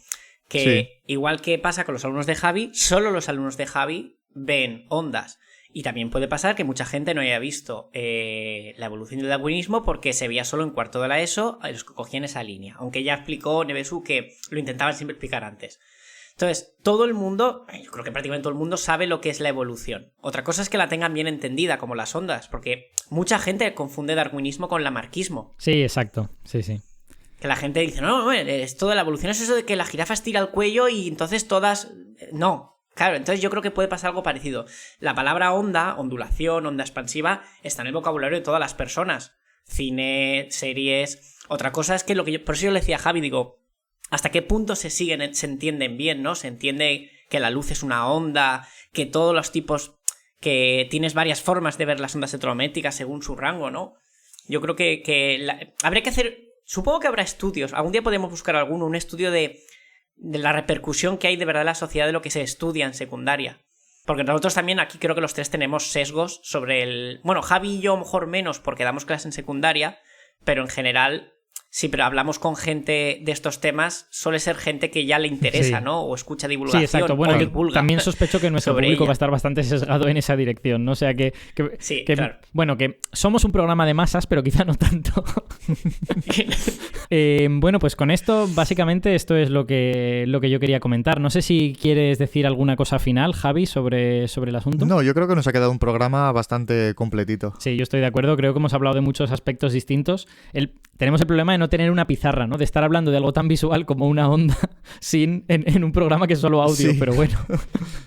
Que sí. Igual que pasa con los alumnos de Javi, solo los alumnos de Javi ven ondas. Y también puede pasar que mucha gente no haya visto la evolución del darwinismo porque se veía solo en cuarto de la ESO los que cogían esa línea. Aunque ya explicó Nevesu que lo intentaban siempre explicar antes. Entonces, todo el mundo, yo creo que prácticamente todo el mundo sabe lo que es la evolución. Otra cosa es que la tengan bien entendida, como las ondas, porque mucha gente confunde darwinismo con lamarckismo. Sí, exacto. Sí. Que la gente dice, no, esto de la evolución es eso de que la jirafa estira el cuello y entonces todas... No. Claro, entonces yo creo que puede pasar algo parecido. La palabra onda, ondulación, onda expansiva, está en el vocabulario de todas las personas. Cine, series... Otra cosa es que por eso yo le decía a Javi, digo, ¿hasta qué punto se entienden bien, ¿no? Se entiende que la luz es una onda, que todos los tipos... que tienes varias formas de ver las ondas electromagnéticas según su rango, ¿no? Yo creo que habría que hacer... Supongo que habrá estudios. Algún día podemos buscar un estudio de la repercusión que hay de verdad en la sociedad de lo que se estudia en secundaria. Porque nosotros también aquí creo que los tres tenemos sesgos sobre el... Bueno, Javi y yo a lo mejor menos porque damos clases en secundaria, pero en general, sí, pero hablamos con gente de estos temas, suele ser gente que ya le interesa, sí, ¿no? O escucha divulgación. Sí, exacto. Bueno, o divulga. También sospecho que nuestro público va a estar bastante sesgado en esa dirección, ¿no? O sea sí, claro. Bueno, que somos un programa de masas, pero quizá no tanto. Bueno, pues con esto, básicamente, esto es lo que yo quería comentar. No sé si quieres decir alguna cosa final, Javi, sobre el asunto. No, yo creo que nos ha quedado un programa bastante completito. Sí, yo estoy de acuerdo. Creo que hemos hablado de muchos aspectos distintos. Tenemos el problema de no tener una pizarra, ¿no? De estar hablando de algo tan visual como una onda en un programa que es solo audio, sí. Pero bueno.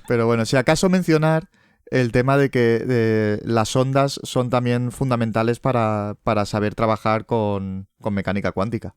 Pero bueno, si acaso mencionar el tema de que las ondas son también fundamentales para saber trabajar con mecánica cuántica,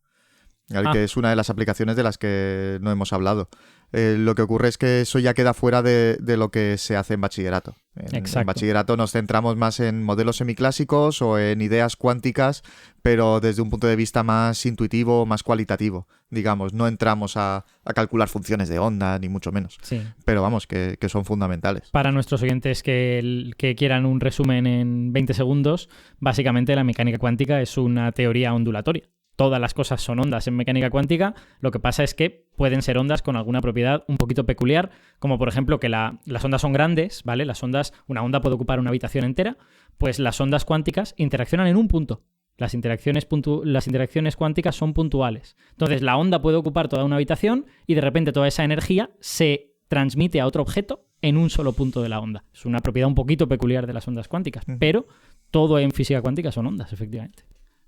que es una de las aplicaciones de las que no hemos hablado. Lo que ocurre es que eso ya queda fuera de lo que se hace en bachillerato. En bachillerato nos centramos más en modelos semiclásicos o en ideas cuánticas, pero desde un punto de vista más intuitivo, más cualitativo, digamos. No entramos a calcular funciones de onda, ni mucho menos. Sí. Pero vamos, que son fundamentales. Para nuestros oyentes que quieran un resumen en 20 segundos, básicamente la mecánica cuántica es una teoría ondulatoria. todas las cosas son ondas en mecánica cuántica. Lo que pasa es que pueden ser ondas con alguna propiedad un poquito peculiar, como por ejemplo que las ondas son grandes, ¿vale? Una onda puede ocupar una habitación entera, pues las ondas cuánticas interaccionan en un punto. Las interacciones cuánticas son puntuales. Entonces, la onda puede ocupar toda una habitación y de repente toda esa energía se transmite a otro objeto en un solo punto de la onda. Es una propiedad un poquito peculiar de las ondas cuánticas, pero todo en física cuántica son ondas, efectivamente.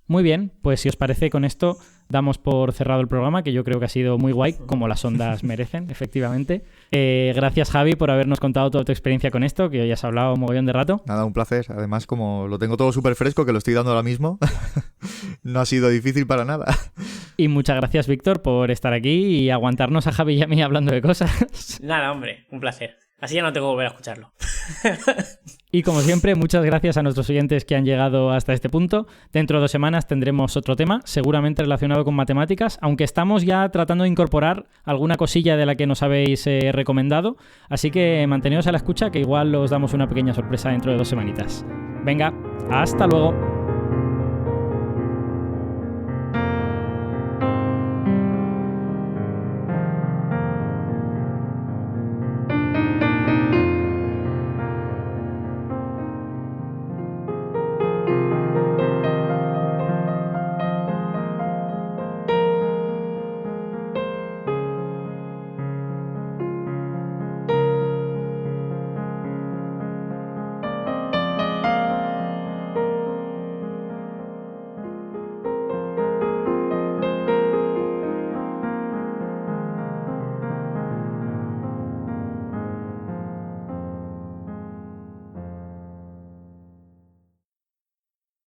Muy bien, pues si os parece, con esto damos por cerrado el programa, que yo creo que ha sido muy guay, como las ondas merecen, efectivamente. Gracias, Javi, por habernos contado toda tu experiencia con esto, que hoy has hablado un mogollón de rato. Nada, un placer. Además, como lo tengo todo súper fresco, que lo estoy dando ahora mismo, no ha sido difícil para nada. Y muchas gracias, Víctor, por estar aquí y aguantarnos a Javi y a mí hablando de cosas. Nada, hombre, un placer. Así ya no tengo que volver a escucharlo. Y como siempre, muchas gracias a nuestros oyentes que han llegado hasta este punto. Dentro de 2 semanas tendremos otro tema, seguramente relacionado con matemáticas, aunque estamos ya tratando de incorporar alguna cosilla de la que nos habéis recomendado. Así que manteneos a la escucha, que igual os damos una pequeña sorpresa dentro de 2 semanitas. Venga, hasta luego.